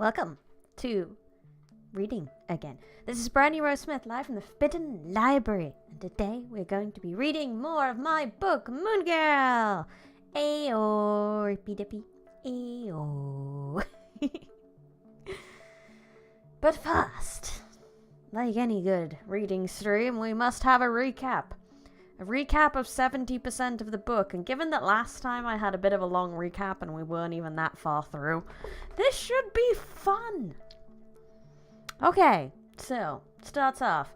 Welcome to reading again. This is Brandy Rose Smith, live from the Forbidden Library, and today we're going to be reading more of my book, Moon Girl. Ayo, rippy dippy, ayo. But first, like any good reading stream, we must have a recap. A recap of 70% of the book, and given that last time I had a bit of a long recap and we weren't even that far through, this should be fun. Okay, so, starts off.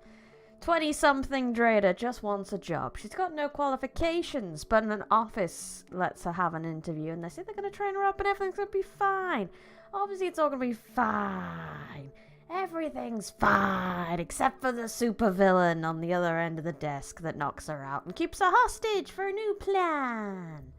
20-something Drada just wants a job. She's got no qualifications, but an office lets her have an interview, and they say they're going to train her up and everything's going to be fine. Obviously, it's all going to be fine. Everything's fine, except for the supervillain on the other end of the desk that knocks her out and keeps her hostage for a new plan.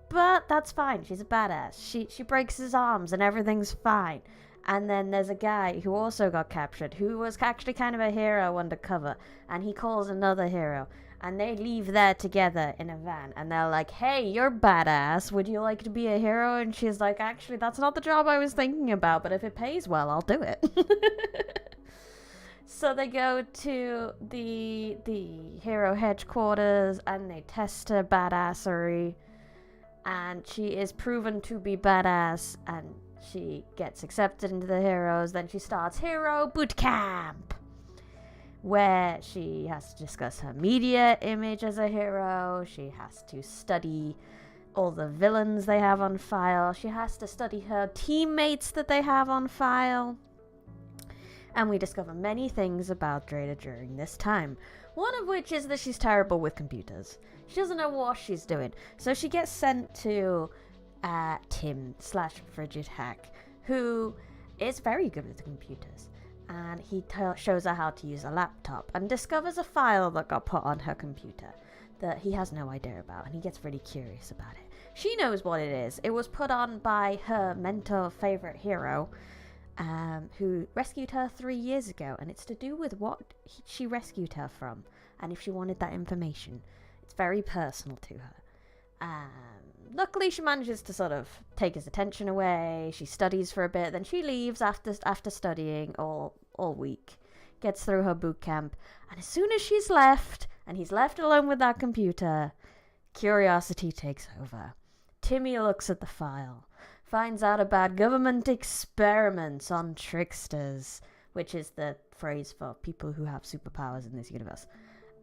But that's fine, she's a badass. She breaks his arms and everything's fine. And then there's a guy who also got captured, who was actually kind of a hero undercover, and he calls another hero. And they leave there together in a van, and they're like, hey, you're badass, would you like to be a hero? And she's like, actually, that's not the job I was thinking about, but if it pays well, I'll do it. So they go to the hero headquarters, and they test her badassery, and she is proven to be badass, and she gets accepted into the heroes. Then she starts Hero Boot Camp, where she has to discuss her media image as a hero. She has to study all the villains they have on file. She has to study her teammates that they have on file. And we discover many things about Drada during this time. One of which is that she's terrible with computers. She doesn't know what she's doing. So she gets sent to Tim/Frigid Hack, who is very good with computers. And he shows her how to use a laptop and discovers a file that got put on her computer that he has no idea about, and he gets really curious about it. She knows what it is. It was put on by her mentor favorite hero, who rescued her 3 years ago, and it's to do with what she rescued her from, and if she wanted that information. It's very personal to her. Luckily, she manages to sort of take his attention away. She studies for a bit, then she leaves after studying all week, gets through her boot camp, and as soon as she's left, and he's left alone with that computer, curiosity takes over. Timmy looks at the file, finds out about government experiments on tricksters, which is the phrase for people who have superpowers in this universe.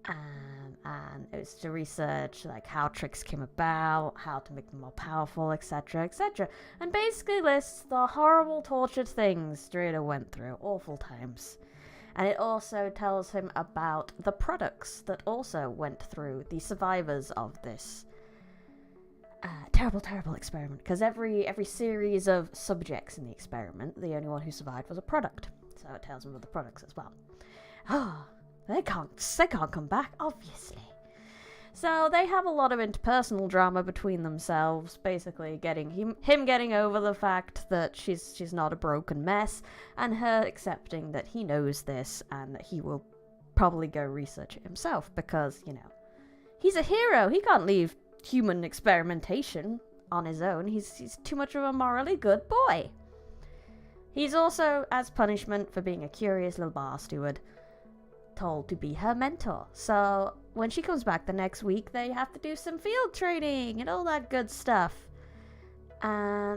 And it was to research like how tricks came about, how to make them more powerful, etc., etc. And basically lists the horrible, tortured things Drada went through, awful times. And it also tells him about the products that also went through the survivors of this terrible experiment. Because every series of subjects in the experiment, the only one who survived was a product. So it tells him of the products as well. They can't come back, obviously. So they have a lot of interpersonal drama between themselves, basically getting him getting over the fact that she's not a broken mess, and her accepting that he knows this and that he will probably go research it himself because, you know, he's a hero. He can't leave human experimentation on his own. He's too much of a morally good boy. He's also, as punishment for being a curious little bar steward, told to be her mentor. So when she comes back the next week, they have to do some field training and all that good stuff.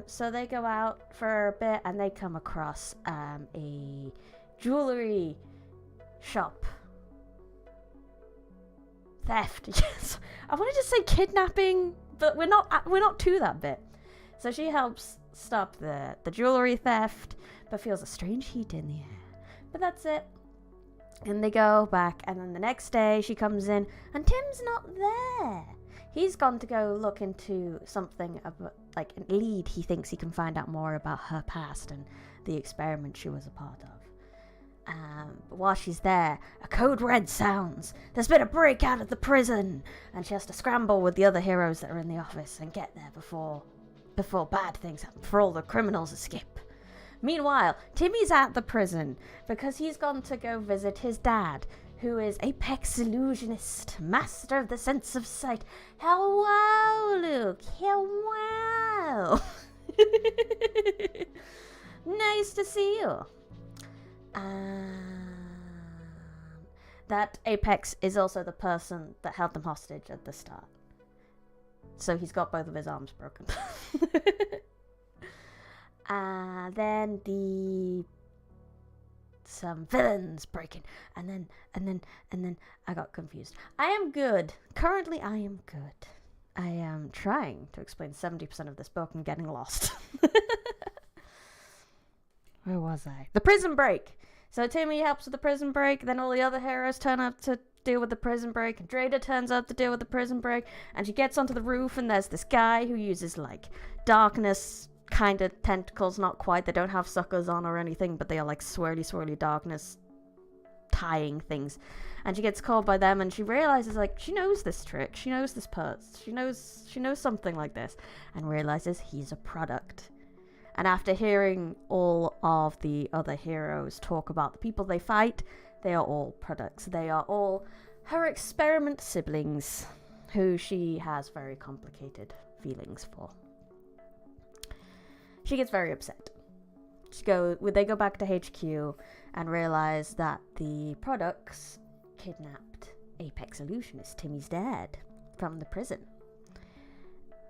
So they go out for a bit and they come across a jewelry shop theft. Yes, I wanted to say kidnapping, but we're not to that bit. So she helps stop the jewelry theft, but feels a strange heat in the air. But that's it. And they go back, and then the next day she comes in, and Tim's not there. He's gone to go look into something about, like, a lead he thinks he can find out more about her past and the experiment she was a part of. But while she's there, a code red sounds. There's been a breakout at the prison, and she has to scramble with the other heroes that are in the office and get there before bad things happen, before all the criminals escape. Meanwhile, Timmy's at the prison because he's gone to go visit his dad, who is Apex Illusionist, master of the sense of sight. Hello, Luke. Hello. Nice to see you. That Apex is also the person that held them hostage at the start. So he's got both of his arms broken. Then some villains break in. And then I got confused. I am good. Currently, I am good. I am trying to explain 70% of this book and getting lost. Where was I? The prison break. So Timmy helps with the prison break, then all the other heroes turn up to deal with the prison break, and Drada turns up to deal with the prison break, and she gets onto the roof, and there's this guy who uses, like, darkness kind of tentacles, not quite, they don't have suckers on or anything, but they are, like, swirly darkness tying things, and she gets called by them, and she realizes, like, she knows this trick, she knows this purse, she knows something like this, and realizes he's a product. And after hearing all of the other heroes talk about the people they fight, they are all products. They are all her experiment siblings, who she has very complicated feelings for. She gets very upset. They go back to HQ and realize that the products kidnapped Apex Illusionist, Timmy's dad, from the prison.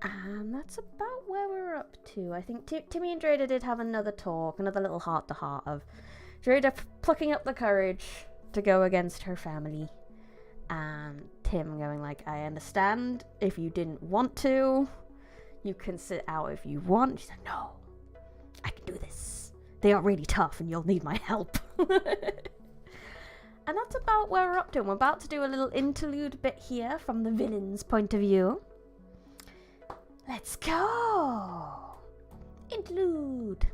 And that's about where we're up to. I think Timmy and Drada did have another talk, another little heart-to-heart of Drada plucking up the courage to go against her family. And Tim going like, I understand if you didn't want to. You can sit out if you want. She said, no, I can do this. They are really tough and you'll need my help. And that's about where we're up to. I'm about to do a little interlude bit here from the villain's point of view. Let's go! Interlude!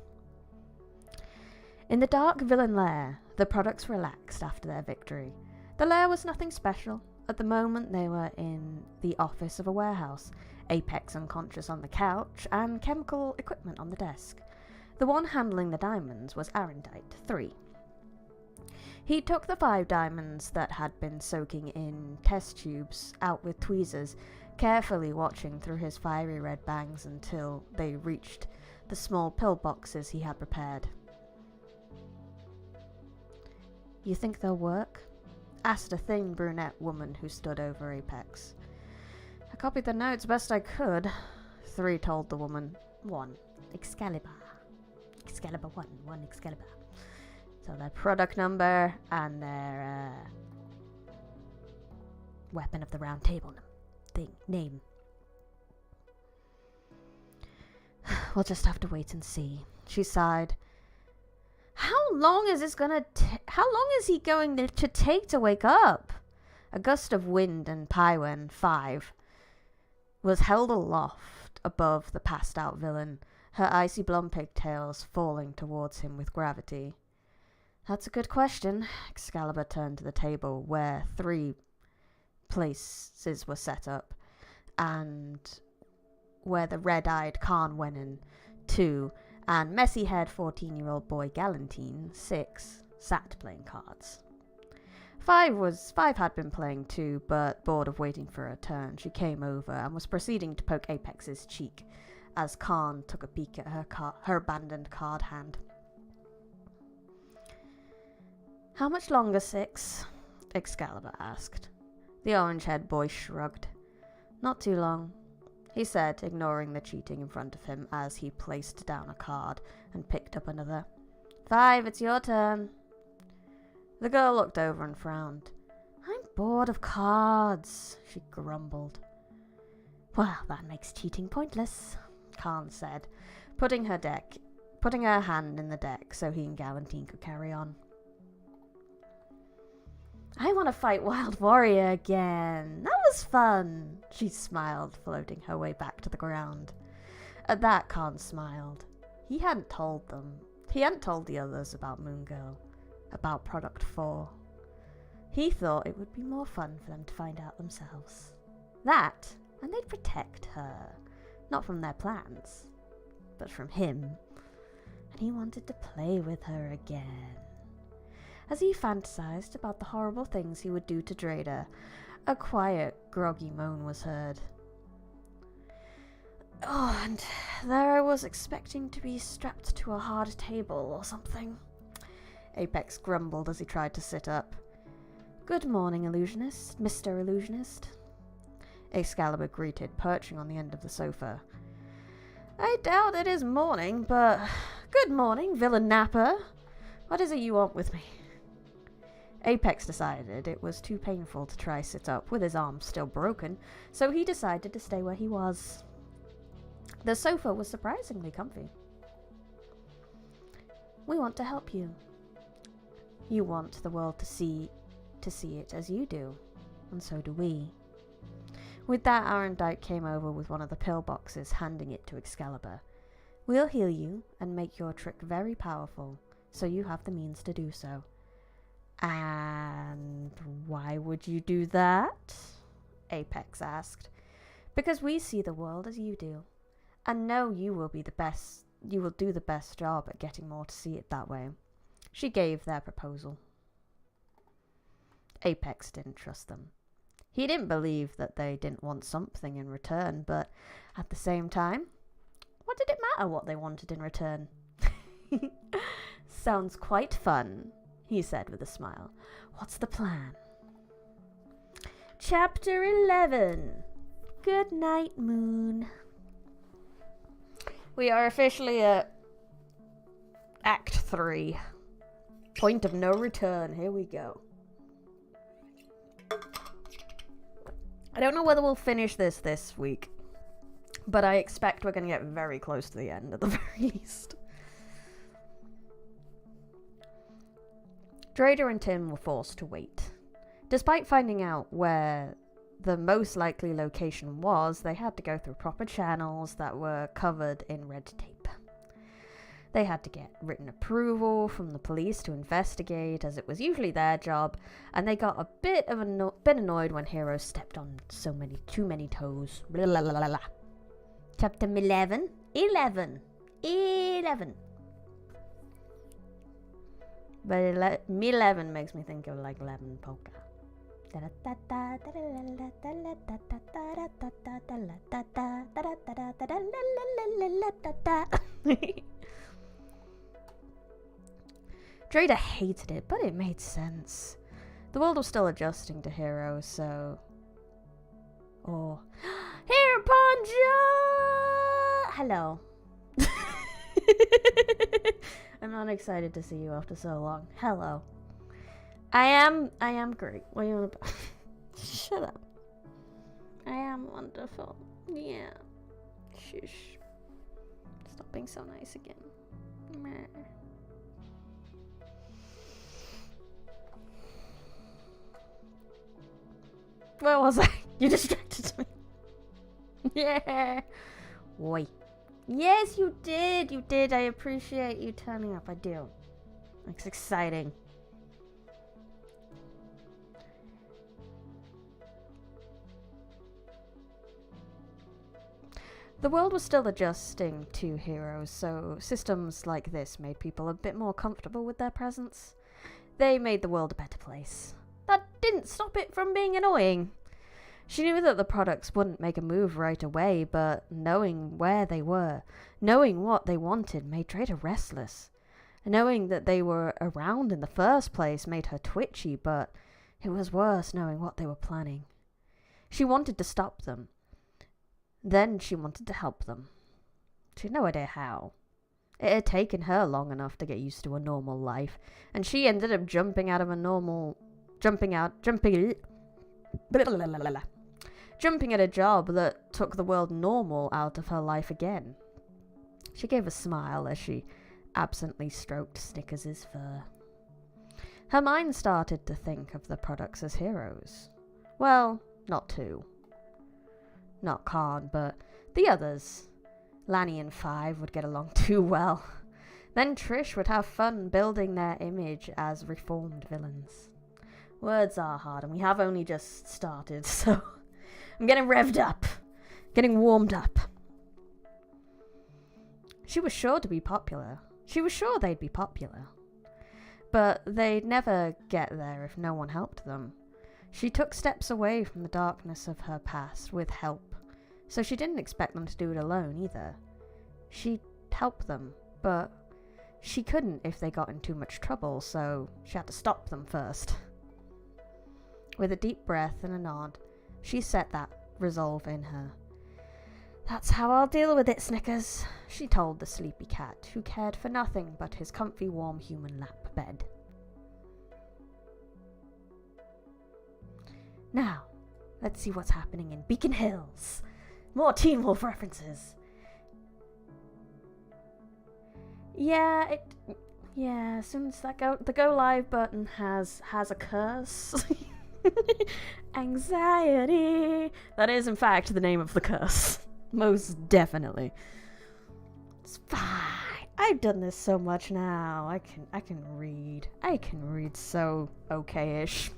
In the dark villain lair, the products relaxed after their victory. The lair was nothing special. At the moment, they were in the office of a warehouse, Apex unconscious on the couch, and chemical equipment on the desk. The one handling the diamonds was Arendite, 3. He took the 5 diamonds that had been soaking in test tubes out with tweezers, carefully watching through his fiery red bangs until they reached the small pill boxes he had prepared. You think they'll work? Asked a thin brunette woman who stood over Apex. I copied the notes best I could, 3 told the woman. 1. Excalibur. Excalibur 1. 1 Excalibur. So their product number and their weapon of the round table name. We'll just have to wait and see. She sighed. How long is he going to take to wake up? A gust of wind and Paiwen 5 was held aloft above the passed out villain, her icy blonde pigtails falling towards him with gravity. That's a good question. Excalibur turned to the table where 3 places were set up, and where the red-eyed Khan went in, 2, and messy-haired 14-year-old boy Galantine, 6, sat playing cards. 5 had been playing too, but bored of waiting for her turn, she came over and was proceeding to poke Apex's cheek as Khan took a peek at her abandoned card hand. How much longer, 6? Excalibur asked. The orange-haired boy shrugged. Not too long, he said, ignoring the cheating in front of him as he placed down a card and picked up another. 5, it's your turn. The girl looked over and frowned. I'm bored of cards, she grumbled. Well, that makes cheating pointless, Khan said, putting her hand in the deck so he and Galantine could carry on. I want to fight Wild Warrior again. That was fun, she smiled, floating her way back to the ground. At that, Khan smiled. He hadn't told the others about Moon Girl, about Product 4. He thought it would be more fun for them to find out themselves. That, and they'd protect her. Not from their plans, but from him. And he wanted to play with her again. As he fantasized about the horrible things he would do to Drada, a quiet, groggy moan was heard. Oh, and there I was expecting to be strapped to a hard table or something. Apex grumbled as he tried to sit up. Good morning, illusionist, Mr. Illusionist. Excalibur greeted, perching on the end of the sofa. I doubt it is morning, but good morning, villain Napper. What is it you want with me? Apex decided it was too painful to try sit up with his arm still broken, so he decided to stay where he was. The sofa was surprisingly comfy. We want to help you. You want the world to see it as you do, and so do we. With that, Arendite came over with one of the pill boxes, handing it to Excalibur. We'll heal you and make your trick very powerful, so you have the means to do so. And why would you do that? Apex asked. Because we see the world as you do, and know you will do the best job at getting more to see it that way. She gave their proposal. Apex didn't trust them. He didn't believe that they didn't want something in return, but at the same time, what did it matter what they wanted in return? Sounds quite fun, he said with a smile. What's the plan? Chapter 11. Good night, Moon. We are officially at Act 3. Point of no return. Here we go. I don't know whether we'll finish this week, but I expect we're going to get very close to the end at the very least. Drader and Tim were forced to wait. Despite finding out where the most likely location was, they had to go through proper channels that were covered in red tape. They had to get written approval from the police to investigate, as it was usually their job, and they got a bit annoyed when Hero stepped on too many toes. Blah, blah, blah, blah. Chapter 11. 11. But 11 makes me think of like 11 polka. Drader hated it, but it made sense. The world was still adjusting to Hero, so... Oh. Here, Panja! Hello. I'm not excited to see you after so long. Hello. I am great. What are you on about? Shut up. I am wonderful. Yeah. Shush. Stop being so nice again. Meh. Where was I? You distracted me. Yeah. Oi. Yes, you did. You did. I appreciate you turning up. I do. It's exciting. The world was still adjusting to Heroes, so systems like this made people a bit more comfortable with their presence. They made the world a better place. That didn't stop it from being annoying. She knew that the products wouldn't make a move right away, but knowing where they were, knowing what they wanted, made Drader restless. Knowing that they were around in the first place made her twitchy, but it was worse knowing what they were planning. She wanted to stop them. Then she wanted to help them. She had no idea how. It had taken her long enough to get used to a normal life, and she ended up jumping at a job that took the word normal out of her life again. She gave a smile as she absently stroked Snickers' fur. Her mind started to think of the products as heroes. Well, not two. Not Khan, but the others. Lanny and Five would get along too well. Then Trish would have fun building their image as reformed villains. Words are hard, and we have only just started, so I'm getting revved up. Getting warmed up. She was sure to be popular. She was sure they'd be popular. But they'd never get there if no one helped them. She took steps away from the darkness of her past with help. So she didn't expect them to do it alone either. She'd help them, but she couldn't if they got in too much trouble, so she had to stop them first. With a deep breath and a nod, she set that resolve in her. "That's how I'll deal with it, Snickers," she told the sleepy cat, who cared for nothing but his comfy, warm human lap bed. Now, let's see what's happening in Beacon Hills. More Teen Wolf references. Yeah, as soon as the go live button has a curse. Anxiety. That is, in fact, the name of the curse. Most definitely. It's fine. I've done this so much now. I can read. I can read so okay-ish.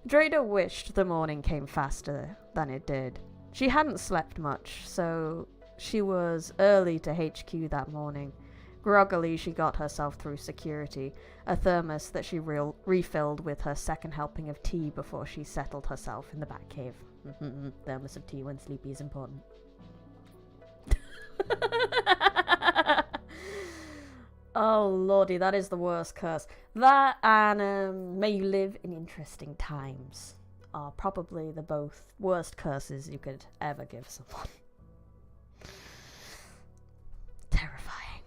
Drada wished the morning came faster than it did. She hadn't slept much, so she was early to HQ that morning. Groggily, she got herself through security, a thermos that she refilled with her second helping of tea before she settled herself in the back cave. Thermos of tea when sleepy is important. Oh lordy, that is the worst curse. That and may you live in interesting times are probably the both worst curses you could ever give someone. Terrifying.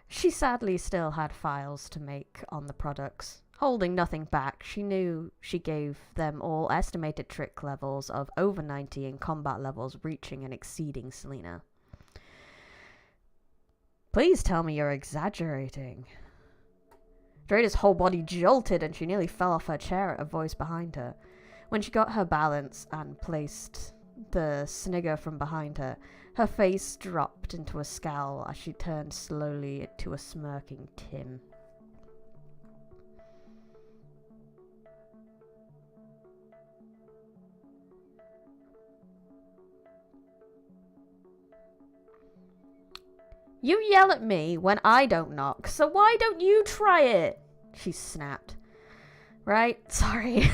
She sadly still had files to make on the products. Holding nothing back, she knew she gave them all estimated trick levels of over 90 and combat levels reaching and exceeding Selena. Please tell me you're exaggerating. Drada's whole body jolted and she nearly fell off her chair at a voice behind her. When she got her balance and placed the snigger from behind her, her face dropped into a scowl as she turned slowly to a smirking Tim. You yell at me when I don't knock, so why don't you try it? She snapped. Right, sorry.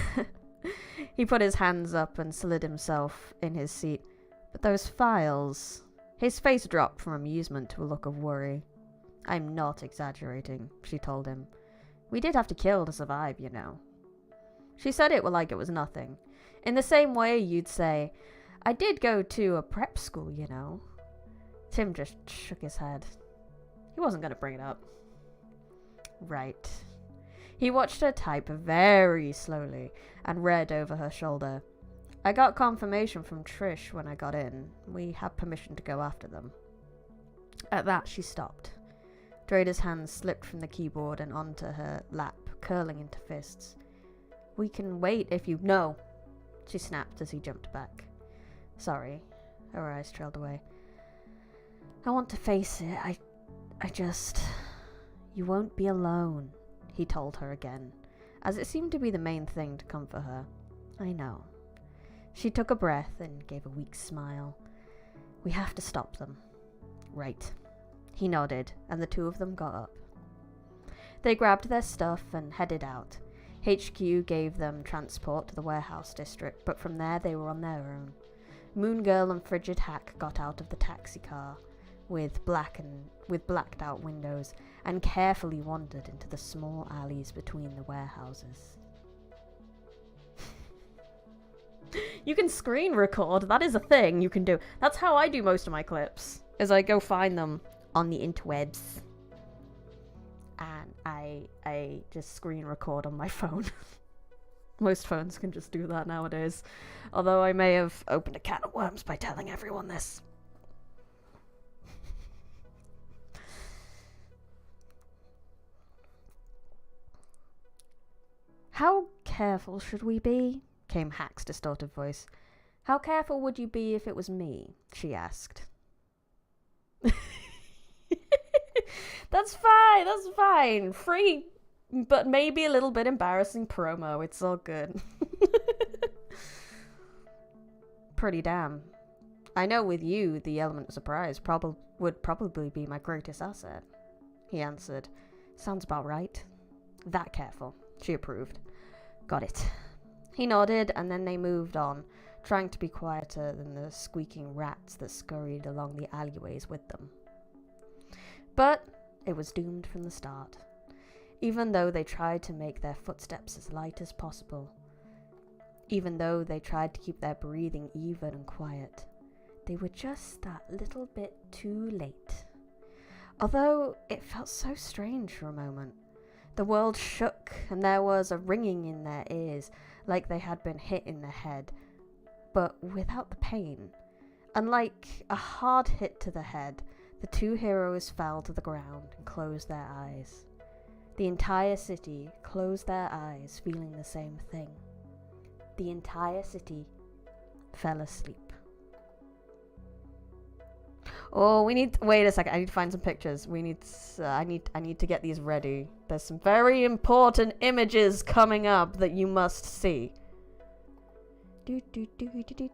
He put his hands up and slid himself in his seat. But those files... His face dropped from amusement to a look of worry. I'm not exaggerating, she told him. We did have to kill to survive, you know. She said it like it was nothing. In the same way you'd say, I did go to a prep school, you know. Tim just shook his head. He wasn't going to bring it up. Right. He watched her type very slowly and read over her shoulder. I got confirmation from Trish when I got in. We had permission to go after them. At that, she stopped. Drada's hands slipped from the keyboard and onto her lap, curling into fists. We can wait if you... No, she snapped as he jumped back. Sorry. Her eyes trailed away. I want to face it. I just... You won't be alone, he told her again, as it seemed to be the main thing to comfort her. I know. She took a breath and gave a weak smile. We have to stop them. Right. He nodded, and the two of them got up. They grabbed their stuff and headed out. HQ gave them transport to the warehouse district, but from there they were on their own. Moon Girl and Frigid Hack got out of the taxi car with blacked out windows and carefully wandered into the small alleys between the warehouses. You can screen record. That is a thing you can do. That's how I do most of my clips, is I go find them on the interwebs and I just screen record on my phone. Most phones can just do that nowadays, although I may have opened a can of worms by telling everyone this. How careful should we be? Came Hack's distorted voice. How careful would you be if it was me? She asked. That's fine. Free, but maybe a little bit embarrassing promo. It's all good. Pretty damn. I know with you, the element of surprise would probably be my greatest asset. He answered. Sounds about right. That careful. She approved. Got it. He nodded, and then they moved on, trying to be quieter than the squeaking rats that scurried along the alleyways with them. But it was doomed from the start. Even though they tried to make their footsteps as light as possible, even though they tried to keep their breathing even and quiet, they were just that little bit too late. Although it felt so strange for a moment. The world shook, and there was a ringing in their ears, like they had been hit in the head, but without the pain. Unlike a hard hit to the head, the two heroes fell to the ground and closed their eyes. The entire city closed their eyes, feeling the same thing. The entire city fell asleep. Oh, wait a second, I need to find some pictures. I need to get these ready. There's some very important images coming up that you must see. Do do do do do do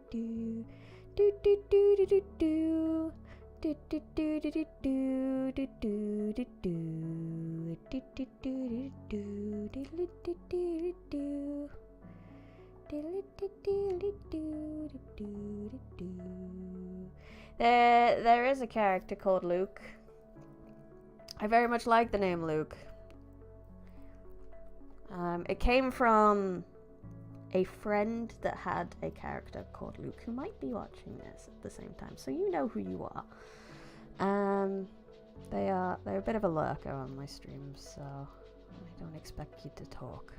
do do do do do do. Do do do do do do do do do do do do do do do. There is a character called Luke. I very much like the name Luke. It came from a friend that had a character called Luke who might be watching this at the same time, so you know who you are. They're a bit of a lurker on my streams, so I don't expect you to talk.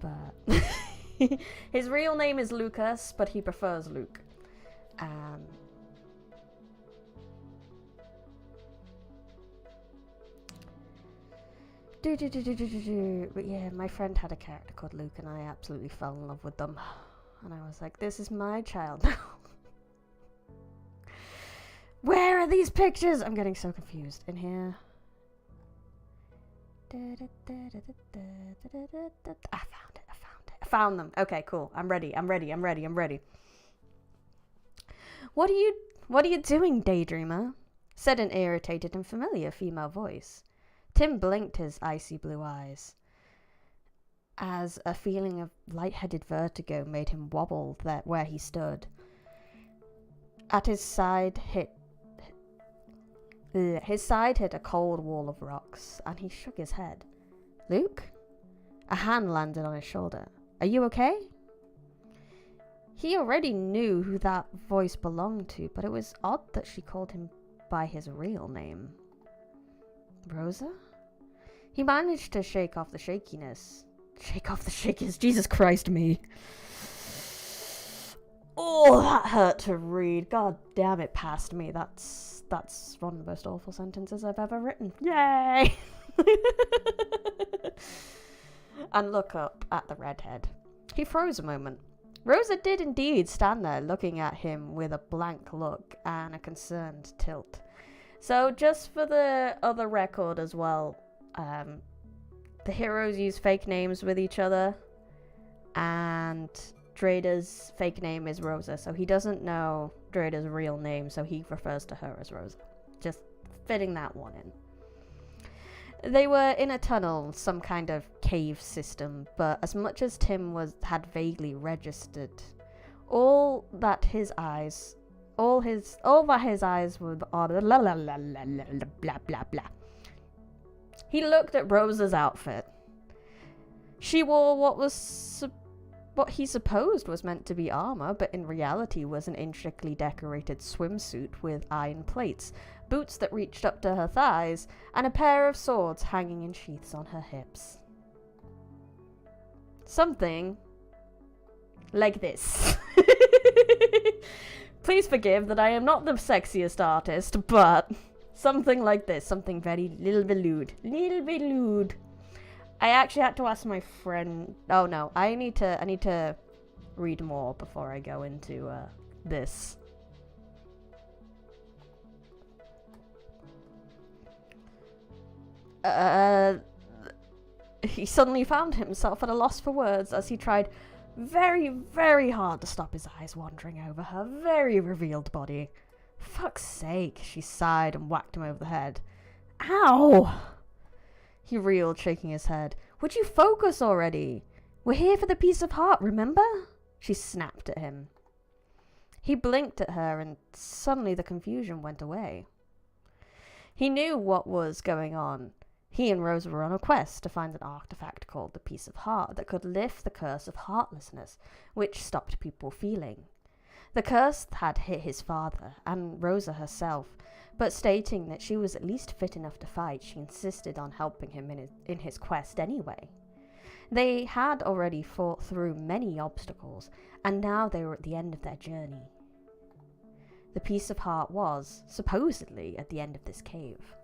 But his real name is Lucas, but he prefers Luke. But yeah, my friend had a character called Luke, and I absolutely fell in love with them. And I was like, this is my child now. Where are these pictures? I'm getting so confused. In here. I found it. I found them. Okay, cool. I'm ready. What are you doing, daydreamer? Said an irritated and familiar female voice. Tim blinked his icy blue eyes, as a feeling of lightheaded vertigo made him wobble where he stood. At his side hit a cold wall of rocks, and he shook his head. Luke? A hand landed on his shoulder. Are you okay? He already knew who that voice belonged to, but it was odd that she called him by his real name. Rosa? He managed to shake off the shakiness. Jesus Christ me. Oh, that hurt to read. God damn, it passed me. That's one of the most awful sentences I've ever written. Yay! And look up at the redhead. He froze a moment. Rosa did indeed stand there looking at him with a blank look and a concerned tilt. So just for the other record as well, the heroes use fake names with each other, and Drada's fake name is Rosa, so he doesn't know Drada's real name, so he refers to her as Rosa. Just fitting that one in. They were in a tunnel, some kind of cave system, but as much as Tim had vaguely registered, all that his eyes were on blah blah blah blah. He looked at Rosa's outfit. She wore what he supposed was meant to be armor, but in reality was an intricately decorated swimsuit with iron plates, boots that reached up to her thighs, and a pair of swords hanging in sheaths on her hips. Something like this. Please forgive that I am not the sexiest artist, but something like this. Something very little bit lewd. I actually had to ask my friend. Oh no, I need to read more before I go into this. He suddenly found himself at a loss for words as he tried very, very hard to stop his eyes wandering over her very revealed body. Fuck's sake, she sighed and whacked him over the head. Ow! He reeled, shaking his head. Would you focus already? We're here for the piece of heart, remember? She snapped at him. He blinked at her and suddenly the confusion went away. He knew what was going on. He and Rosa were on a quest to find an artifact called the Piece of Heart that could lift the curse of heartlessness, which stopped people feeling. The curse had hit his father and Rosa herself, but stating that she was at least fit enough to fight, she insisted on helping him in his quest anyway. They had already fought through many obstacles, and now they were at the end of their journey. The Piece of Heart was, supposedly, at the end of this cave.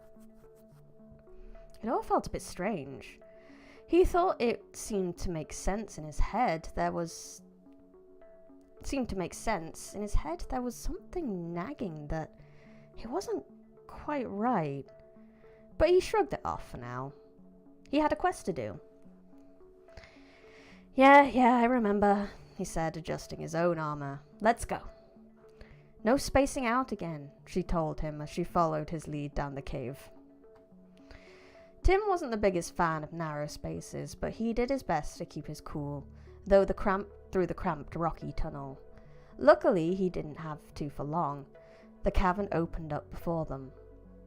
It all felt a bit strange. He thought it seemed to make sense in his head. There was something nagging that it wasn't quite right. But he shrugged it off for now. He had a quest to do. Yeah, I remember, he said, adjusting his own armor. Let's go. No spacing out again, she told him as she followed his lead down the cave. Tim wasn't the biggest fan of narrow spaces, but he did his best to keep his cool, through the cramped rocky tunnel. Luckily, he didn't have to for long. The cavern opened up before them.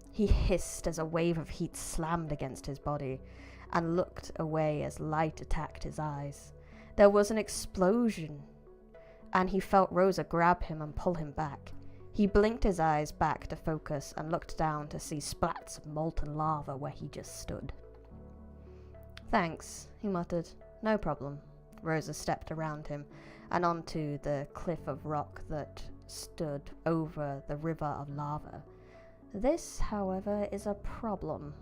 He hissed as a wave of heat slammed against his body, and looked away as light attacked his eyes. There was an explosion, and he felt Rosa grab him and pull him back. He blinked his eyes back to focus and looked down to see splats of molten lava where he just stood. Thanks, he muttered. No problem. Rosa stepped around him and onto the cliff of rock that stood over the river of lava. This, however, is a problem.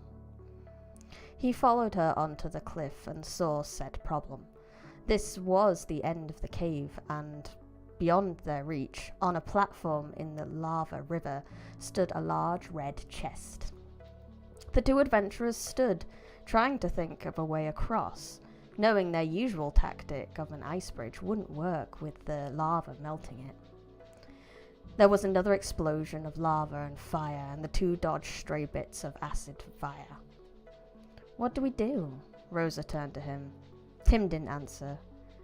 He followed her onto the cliff and saw said problem. This was the end of the cave, and beyond their reach, on a platform in the lava river, stood a large red chest. The two adventurers stood, trying to think of a way across, knowing their usual tactic of an ice bridge wouldn't work with the lava melting it. There was another explosion of lava and fire, and the two dodged stray bits of acid fire. What do we do? Rosa turned to him. Tim didn't answer.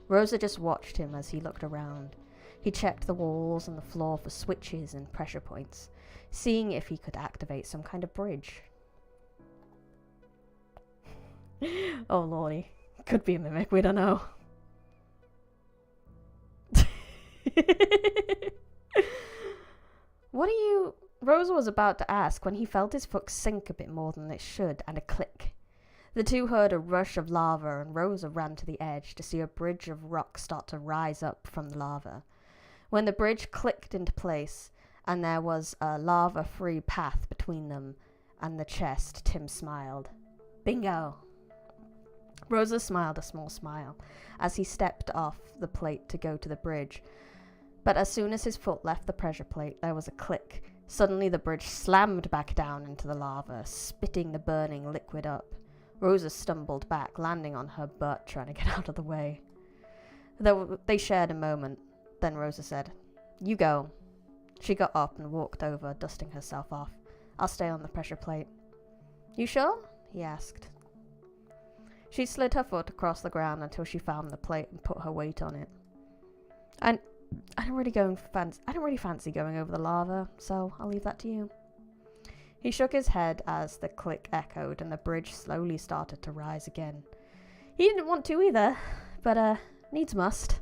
Rosa just watched him as he looked around. He checked the walls and the floor for switches and pressure points, seeing if he could activate some kind of bridge. Oh lordy, could be a mimic, we don't know. What are you... Rosa was about to ask when he felt his foot sink a bit more than it should, and a click. The two heard a rush of lava, and Rosa ran to the edge to see a bridge of rock start to rise up from the lava. When the bridge clicked into place, and there was a lava-free path between them and the chest, Tim smiled. Bingo! Rosa smiled a small smile as he stepped off the plate to go to the bridge. But as soon as his foot left the pressure plate, there was a click. Suddenly the bridge slammed back down into the lava, spitting the burning liquid up. Rosa stumbled back, landing on her butt, trying to get out of the way. They shared a moment. Then Rosa said, "You go." She got up and walked over, dusting herself off. "I'll stay on the pressure plate." "You sure?" he asked. She slid her foot across the ground until she found the plate and put her weight on it. I don't really fancy going over the lava, so I'll leave that to you. He shook his head as the click echoed and the bridge slowly started to rise again. He didn't want to either, but needs must.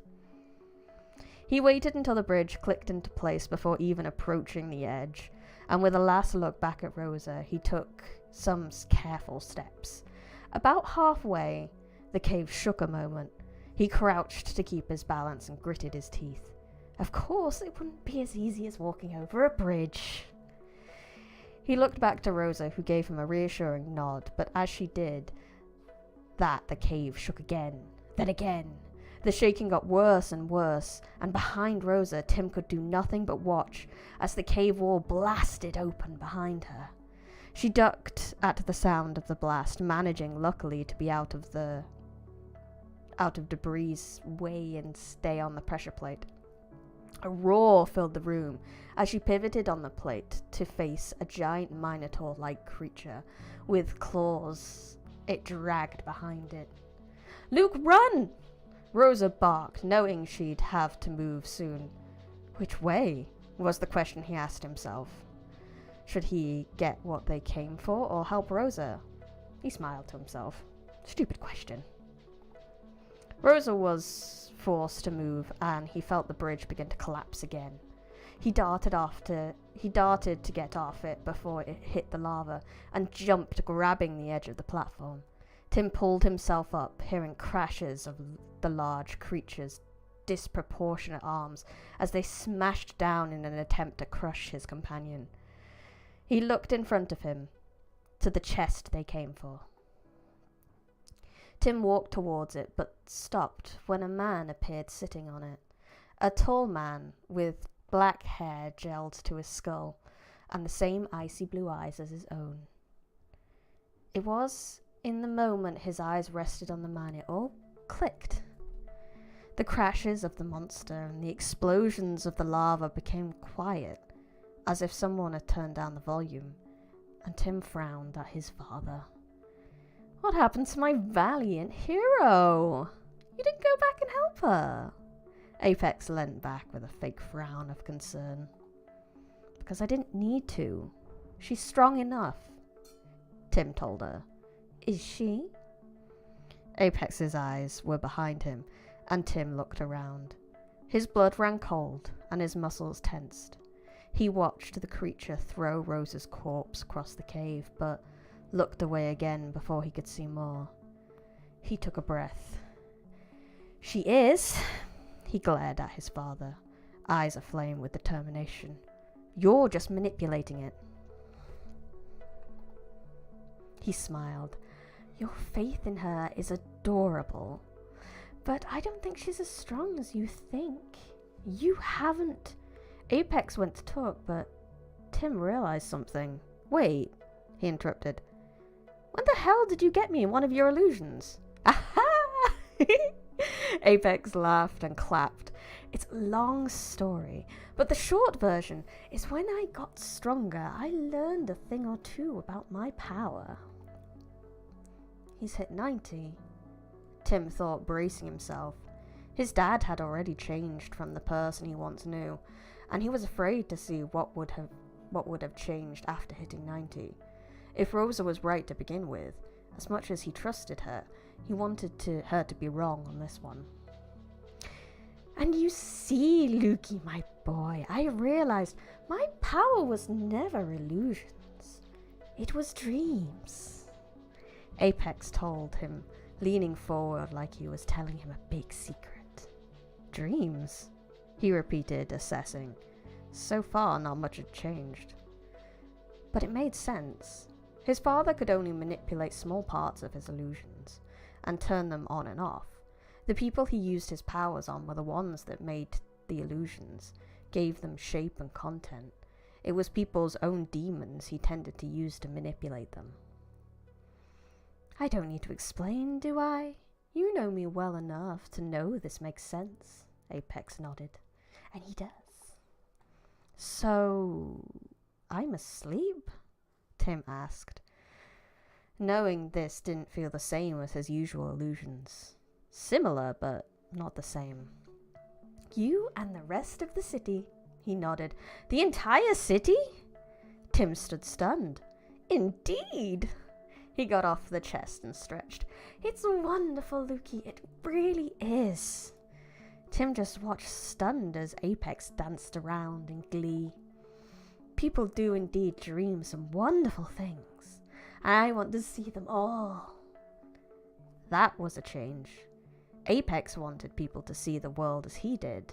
He waited until the bridge clicked into place before even approaching the edge, and with a last look back at Rosa, he took some careful steps. About halfway, the cave shook a moment. He crouched to keep his balance and gritted his teeth. Of course, it wouldn't be as easy as walking over a bridge. He looked back to Rosa, who gave him a reassuring nod, but as she did that, the cave shook again, then again. The shaking got worse and worse, and behind Rosa, Tim could do nothing but watch as the cave wall blasted open behind her. She ducked at the sound of the blast, managing, luckily, to be out of debris' way and stay on the pressure plate. A roar filled the room as she pivoted on the plate to face a giant minotaur-like creature with claws it dragged behind it. "Luke, run!" Rosa barked, knowing she'd have to move soon. Which way? Was the question he asked himself. Should he get what they came for or help Rosa? He smiled to himself. Stupid question. Rosa was forced to move, and he felt the bridge begin to collapse again. He darted to get off it before it hit the lava, and jumped, grabbing the edge of the platform. Tim pulled himself up, hearing crashes of the large creature's disproportionate arms as they smashed down in an attempt to crush his companion. He looked in front of him, to the chest they came for. Tim walked towards it, but stopped when a man appeared sitting on it. A tall man with black hair gelled to his skull, and the same icy blue eyes as his own. It was in the moment his eyes rested on the man it all clicked. The crashes of the monster and the explosions of the lava became quiet, as if someone had turned down the volume, and Tim frowned at his father. What happened to my valiant hero? You didn't go back and help her? Apex leant back with a fake frown of concern. Because I didn't need to. She's strong enough, Tim told her. Is she? Apex's eyes were behind him, and Tim looked around. His blood ran cold, and his muscles tensed. He watched the creature throw Rosa's corpse across the cave, but looked away again before he could see more. He took a breath. She is. He glared at his father, eyes aflame with determination. You're just manipulating it. He smiled. Your faith in her is adorable, but I don't think she's as strong as you think. You haven't. Apex went to talk, but Tim realized something. Wait, he interrupted. When the hell did you get me in one of your illusions? Aha! Apex laughed and clapped. It's a long story, but the short version is when I got stronger, I learned a thing or two about my power. He's hit 90. Tim thought, bracing himself. His dad had already changed from the person he once knew, and he was afraid to see what would have changed after hitting 90. If Rosa was right to begin with, as much as he trusted her, he wanted her to be wrong on this one. And you see, Lukey, my boy, I realized my power was never illusions. It was dreams. Apex told him, leaning forward like he was telling him a big secret. Dreams? He repeated, assessing. So far, not much had changed. But it made sense. His father could only manipulate small parts of his illusions, and turn them on and off. The people he used his powers on were the ones that made the illusions, gave them shape and content. It was people's own demons he tended to use to manipulate them. I don't need to explain, do I? You know me well enough to know this makes sense, Apex nodded. And he does. So, I'm asleep? Tim asked, knowing this didn't feel the same as his usual illusions. Similar, but not the same. You and the rest of the city, he nodded. The entire city? Tim stood stunned. Indeed! He got off the chest and stretched. It's wonderful, Lukey. It really is. Tim just watched stunned as Apex danced around in glee. People do indeed dream some wonderful things, and I want to see them all. That was a change. Apex wanted people to see the world as he did.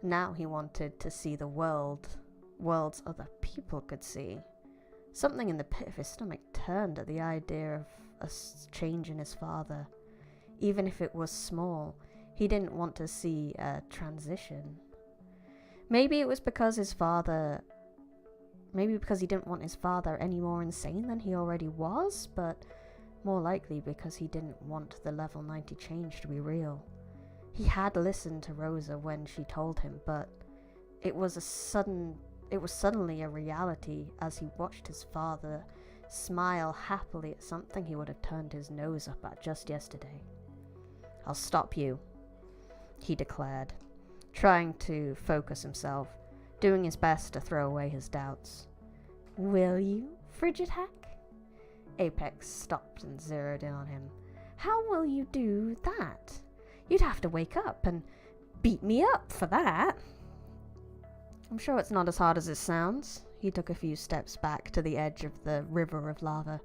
Now he wanted to see the worlds other people could see. Something in the pit of his stomach turned at the idea of a change in his father. Even if it was small, he didn't want to see a transition. Maybe it was because he didn't want his father any more insane than he already was, but more likely because he didn't want the level 90 change to be real. He had listened to Rosa when she told him, but it was suddenly a reality as he watched his father smile happily at something he would have turned his nose up at just yesterday. I'll stop you, he declared, trying to focus himself, doing his best to throw away his doubts. Will you, frigid hack? Apex stopped and zeroed in on him. How will you do that? You'd have to wake up and beat me up for that. I'm sure it's not as hard as it sounds. He took a few steps back to the edge of the river of lava.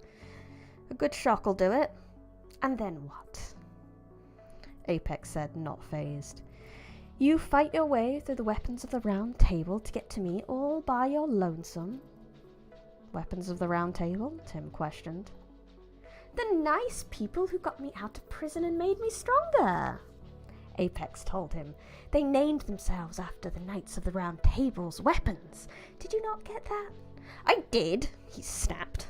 A good shock will do it. And then what? Apex said, not fazed. You fight your way through the weapons of the Round Table to get to me all by your lonesome. Weapons of the Round Table? Tim questioned. The nice people who got me out of prison and made me stronger, Apex told him. They named themselves after the Knights of the Round Table's weapons. Did you not get that? I did, he snapped.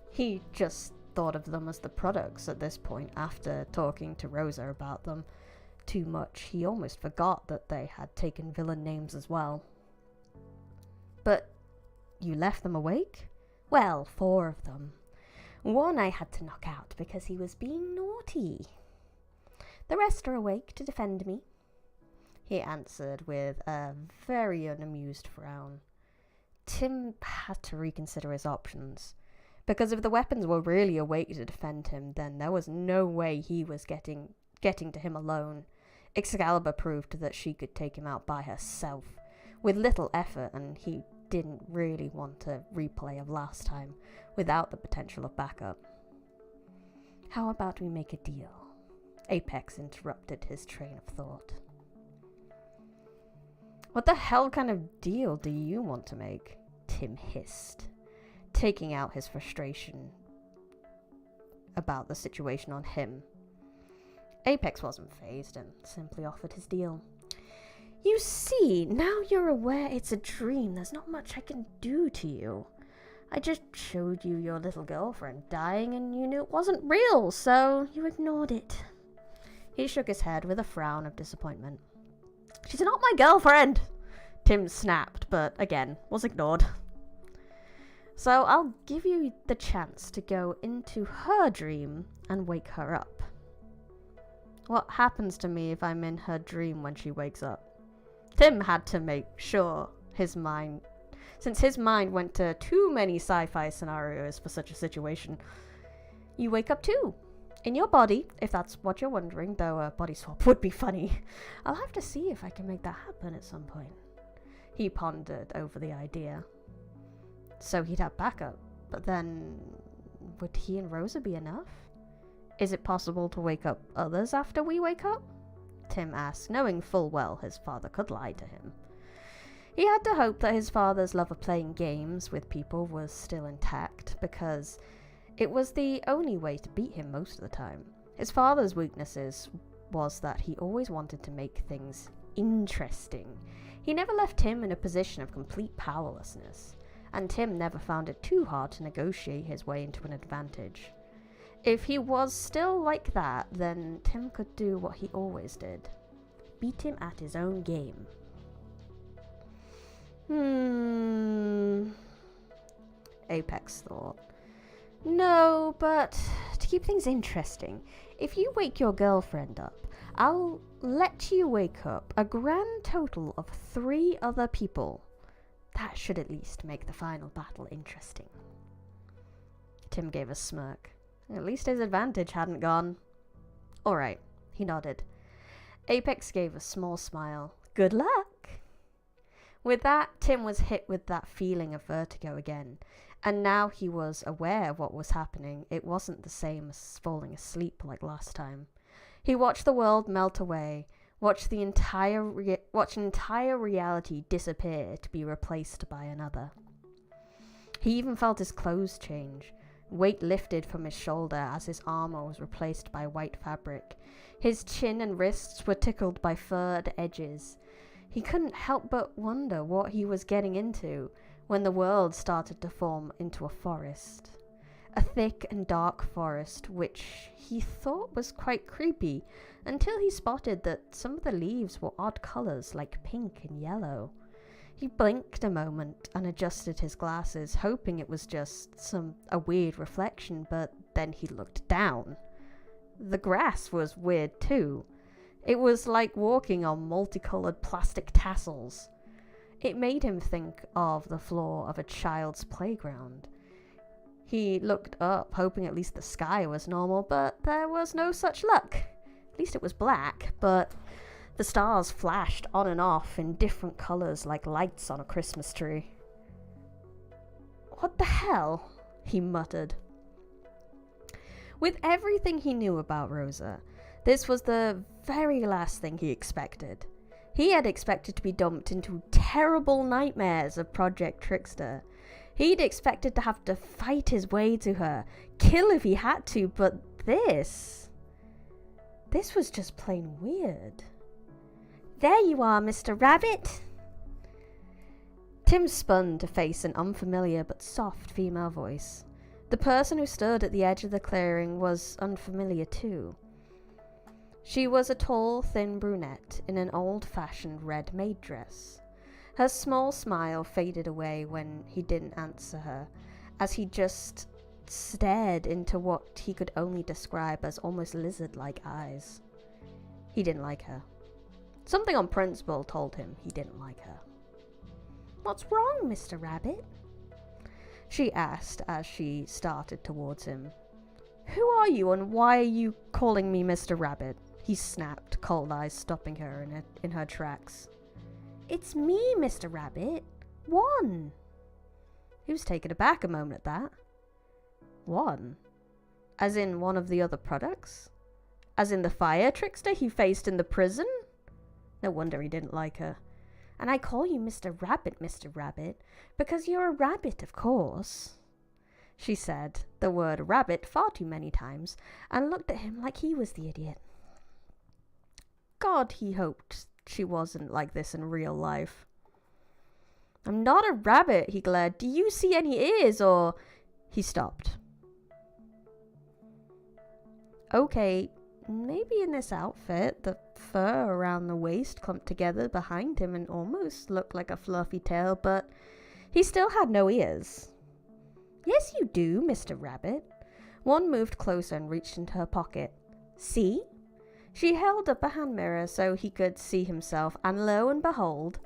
He just thought of them as the products at this point after talking to Rosa about them too much. He almost forgot that they had taken villain names as well. But you left them awake? Well, 4 of them. One I had to knock out because he was being naughty. The rest are awake to defend me, he answered with a very unamused frown. Tim had to reconsider his options, because if the weapons were really awake to defend him, then there was no way he was getting to him alone. Excalibur proved that she could take him out by herself, with little effort, and he didn't really want a replay of last time without the potential of backup. How about we make a deal? Apex interrupted his train of thought. What the hell kind of deal do you want to make? Tim hissed, taking out his frustration about the situation on him. Apex wasn't fazed and simply offered his deal. You see, now you're aware it's a dream. There's not much I can do to you. I just showed you your little girlfriend dying and you knew it wasn't real, so you ignored it. He shook his head with a frown of disappointment. She's not my girlfriend, Tim snapped, but again, was ignored. So I'll give you the chance to go into her dream and wake her up. What happens to me if I'm in her dream when she wakes up? Tim had to make sure since his mind went to too many sci-fi scenarios for such a situation. You wake up too. In your body, if that's what you're wondering, though a body swap would be funny. I'll have to see if I can make that happen at some point. He pondered over the idea. So he'd have backup, but then would he and Rosa be enough? Is it possible to wake up others after we wake up? Tim asked, knowing full well his father could lie to him. He had to hope that his father's love of playing games with people was still intact, because it was the only way to beat him most of the time. His father's weaknesses was that he always wanted to make things interesting. He never left Tim in a position of complete powerlessness, and Tim never found it too hard to negotiate his way into an advantage. If he was still like that, then Tim could do what he always did. Beat him at his own game. Apex thought. No, but to keep things interesting, if you wake your girlfriend up, I'll let you wake up a grand total of 3 other people. That should at least make the final battle interesting. Tim gave a smirk. At least his advantage hadn't gone. Alright, he nodded. Apex gave a small smile. Good luck! With that, Tim was hit with that feeling of vertigo again, and now he was aware of what was happening. It wasn't the same as falling asleep like last time. He watched the world melt away, watched an entire reality disappear to be replaced by another. He even felt his clothes change. Weight lifted from his shoulder as his armor was replaced by white fabric. His chin and wrists were tickled by furred edges. He couldn't help but wonder what he was getting into when the world started to form into a forest. A thick and dark forest, which he thought was quite creepy, until he spotted that some of the leaves were odd colours like pink and yellow. He blinked a moment and adjusted his glasses, hoping it was just a weird reflection, but then he looked down. The grass was weird too. It was like walking on multicolored plastic tassels. It made him think of the floor of a child's playground. He looked up, hoping at least the sky was normal, but there was no such luck. At least it was black, but the stars flashed on and off in different colors like lights on a Christmas tree. "What the hell?" he muttered. With everything he knew about Rosa, this was the very last thing he expected. He had expected to be dumped into terrible nightmares of Project Trickster. He'd expected to have to fight his way to her, kill if he had to, but this was just plain weird. "There you are, Mr. Rabbit!" Tim spun to face an unfamiliar but soft female voice. The person who stood at the edge of the clearing was unfamiliar too. She was a tall, thin brunette in an old-fashioned red maid dress. Her small smile faded away when he didn't answer her, as he just stared into what he could only describe as almost lizard-like eyes. He didn't like her. Something on principle told him he didn't like her. "What's wrong, Mr. Rabbit?" she asked as she started towards him. "Who are you and why are you calling me Mr. Rabbit?" he snapped, cold eyes stopping her in her tracks. "It's me, Mr. Rabbit. One." He was taken aback a moment at that. One? As in one of the other products? As in the fire trickster he faced in the prison? No wonder he didn't like her. "And I call you Mr. Rabbit, because you're a rabbit, of course." She said the word rabbit far too many times and looked at him like he was the idiot. God, he hoped she wasn't like this in real life. "I'm not a rabbit," he glared. "Do you see any ears or—" He stopped. Okay, maybe in this outfit, the fur around the waist clumped together behind him and almost looked like a fluffy tail, but he still had no ears. "Yes, you do, Mr. Rabbit." One moved closer and reached into her pocket. "See?" She held up a hand mirror so he could see himself, and lo and behold,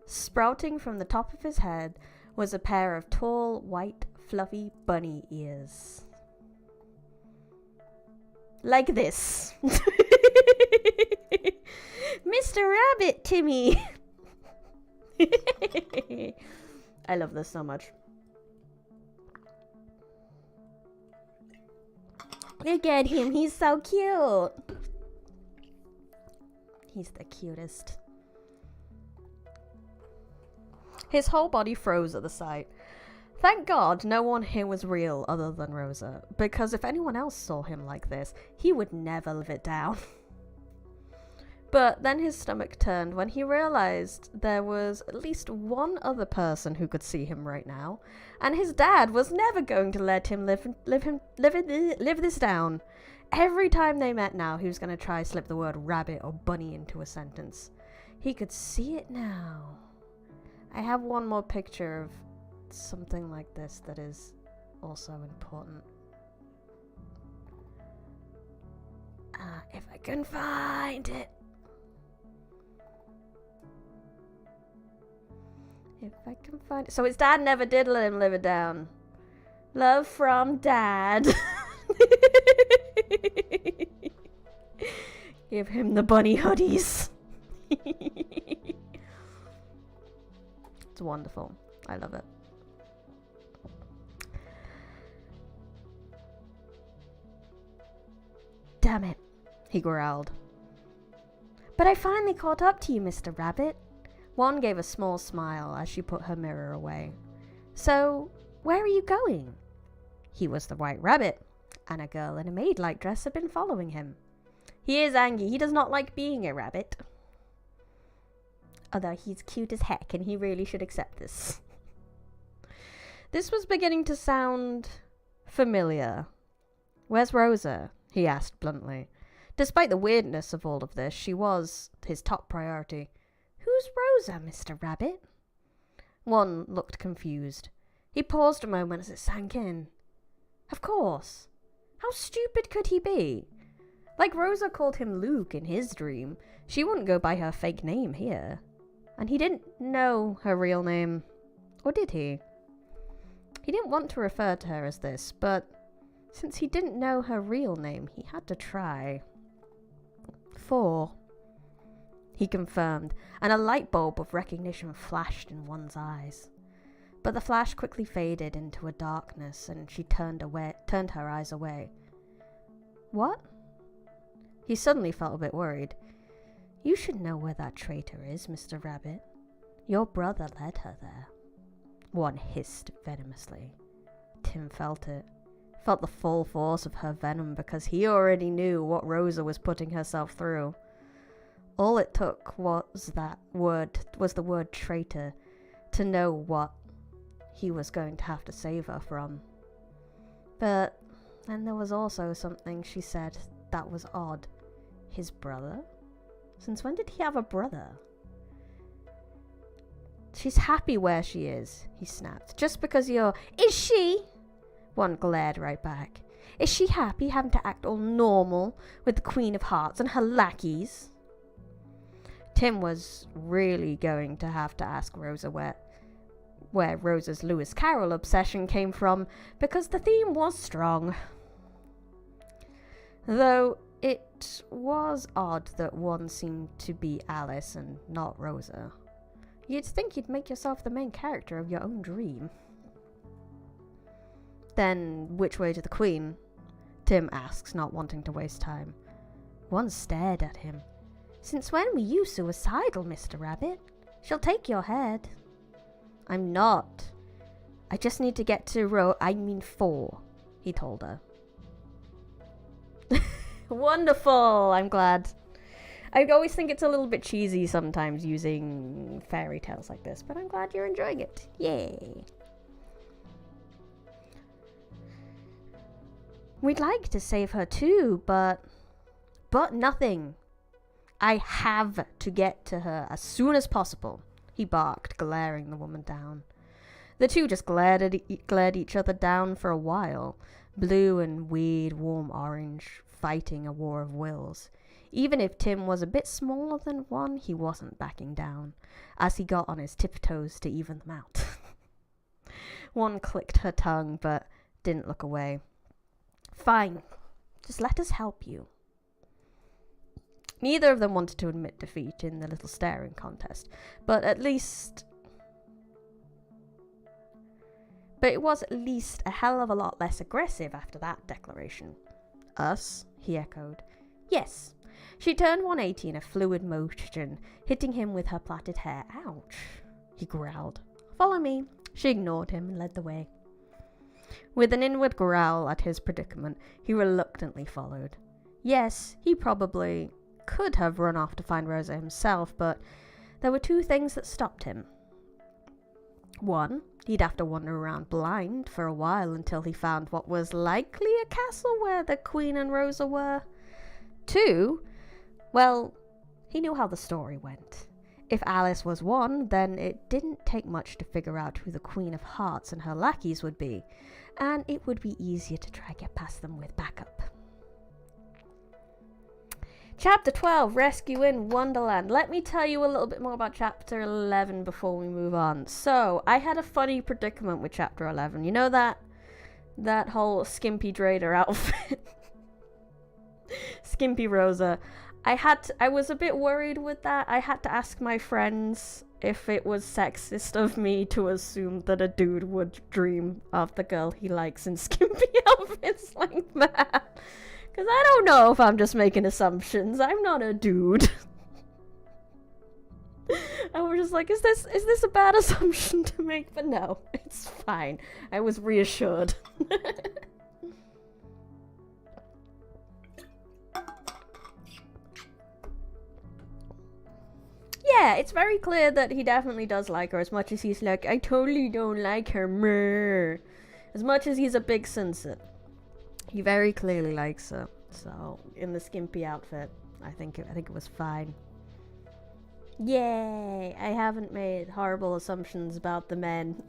sprouting from the top of his head was a pair of tall, white, fluffy bunny ears. Like this. "Mr. Rabbit, Timmy!" I love this so much. Look at him, he's so cute. He's the cutest. His whole body froze at the sight. Thank God no one here was real other than Rosa, because if anyone else saw him like this, he would never live it down. But then his stomach turned when he realized there was at least one other person who could see him right now, and his dad was never going to let him live this down. Every time they met now, he was going to try slip the word rabbit or bunny into a sentence. He could see it now. I have one more picture of something like this that is also important. If I can find it. If I can find it. So his dad never did let him live it down. Love from Dad. Give him the bunny hoodies. It's wonderful. I love it. Damn it, he growled. But I finally caught up to you, Mr. Rabbit. One gave a small smile as she put her mirror away. So, where are you going? He was the White Rabbit, and a girl in a maid-like dress had been following him. He is angry. He does not like being a rabbit. Although he's cute as heck, and he really should accept this. This was beginning to sound familiar. Where's Rosa? He asked bluntly. Despite the weirdness of all of this, she was his top priority. Who's Rosa, Mr. Rabbit? One looked confused. He paused a moment as it sank in. Of course. How stupid could he be? Like Rosa called him Luke in his dream, she wouldn't go by her fake name here. And he didn't know her real name. Or did he? He didn't want to refer to her as this, but since he didn't know her real name, he had to try. 4. He confirmed, and a light bulb of recognition flashed in one's eyes. But the flash quickly faded into a darkness, and she turned her eyes away. What? He suddenly felt a bit worried. You should know where that traitor is, Mr. Rabbit. Your brother led her there. One hissed venomously. Tim felt it. Felt the full force of her venom because he already knew what Rosa was putting herself through. All it took was the word traitor to know what he was going to have to save her from. But then there was also something she said that was odd. His brother? Since when did he have a brother? She's happy where she is, he snapped. Just because you're... Is she? One glared right back. Is she happy having to act all normal with the Queen of Hearts and her lackeys? Tim was really going to have to ask Rosa where Rosa's Lewis Carroll obsession came from, because the theme was strong. Though it was odd that one seemed to be Alice and not Rosa. You'd think you'd make yourself the main character of your own dream. Then, which way to the Queen? Tim asks, not wanting to waste time. One stared at him. Since when were you suicidal, Mr. Rabbit? She'll take your head. I'm not. I just need to get to 4, he told her. Wonderful! I'm glad. I always think it's a little bit cheesy sometimes using fairy tales like this, but I'm glad you're enjoying it. Yay! We'd like to save her too, but nothing. I have to get to her as soon as possible, he barked, glaring the woman down. The two just glared each other down for a while, blue and weird warm orange, fighting a war of wills. Even if Tim was a bit smaller than one, he wasn't backing down, as he got on his tiptoes to even them out. One clicked her tongue, but didn't look away. Fine, just let us help you. Neither of them wanted to admit defeat in the little staring contest, but it was at least a hell of a lot less aggressive after that declaration. Us? He echoed. Yes. She turned 180 in a fluid motion, hitting him with her plaited hair. Ouch, he growled. Follow me. She ignored him and led the way. With an inward growl at his predicament, he reluctantly followed. Yes, he probably could have run off to find Rosa himself, but there were 2 things that stopped him. 1, he'd have to wander around blind for a while until he found what was likely a castle where the Queen and Rosa were. 2, well, he knew how the story went. If Alice was one, then it didn't take much to figure out who the Queen of Hearts and her lackeys would be, and it would be easier to try get past them with backup. Chapter 12, Rescue in Wonderland. Let me tell you a little bit more about Chapter 11 before we move on. So, I had a funny predicament with Chapter 11. You know that whole Skimpy Drader outfit? Skimpy Rosa. I was a bit worried with that. I had to ask my friends if it was sexist of me to assume that a dude would dream of the girl he likes in skimpy outfits like that. Because I don't know if I'm just making assumptions. I'm not a dude. I was just like, is this a bad assumption to make? But no, it's fine. I was reassured. Yeah, it's very clear that he definitely does like her, as much as he's like, I totally don't like her, meh. As much as he's a big sunset. He very clearly likes her. So, in the skimpy outfit, I think it was fine. Yay! I haven't made horrible assumptions about the men.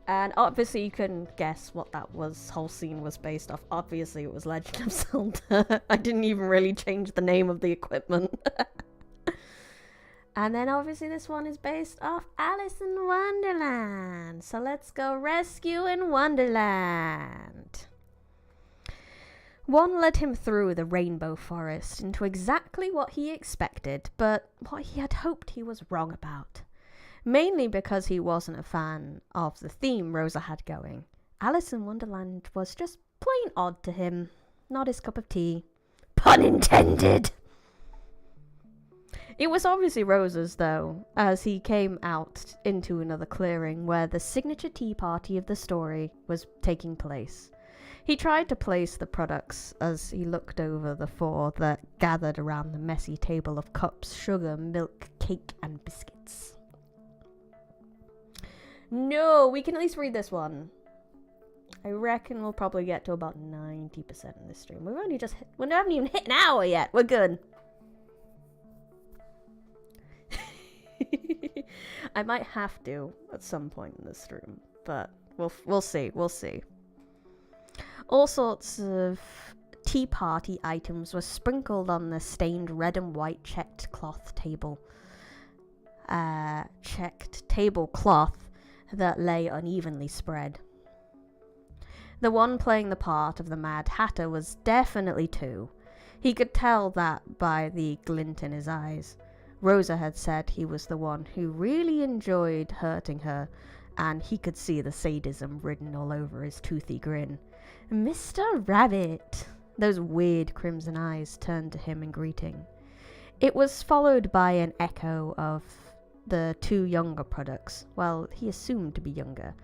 And obviously you can guess what that whole scene was based off. Obviously it was Legend of Zelda. I didn't even really change the name of the equipment. And then obviously this one is based off Alice in Wonderland. So let's go rescue in Wonderland. One led him through the rainbow forest into exactly what he expected, but what he had hoped he was wrong about. Mainly because he wasn't a fan of the theme Rosa had going. Alice in Wonderland was just plain odd to him. Not his cup of tea. Pun intended! It was obviously Rosa's, though, as he came out into another clearing where the signature tea party of the story was taking place. He tried to place the products as he looked over the four that gathered around the messy table of cups, sugar, milk, cake, and biscuits. No, we can at least read this one. I reckon we'll probably get to about 90% in this stream. We haven't even hit an hour yet. We're good. I might have to at some point in this stream, but we'll see. We'll see. All sorts of tea party items were sprinkled on the stained red and white checked tablecloth that lay unevenly spread. The one playing the part of the Mad Hatter was definitely two. He could tell that by the glint in his eyes. Rosa had said he was the one who really enjoyed hurting her, and he could see the sadism written all over his toothy grin. Mr. Rabbit! Those weird crimson eyes turned to him in greeting. It was followed by an echo of the two younger products. Well, he assumed to be younger.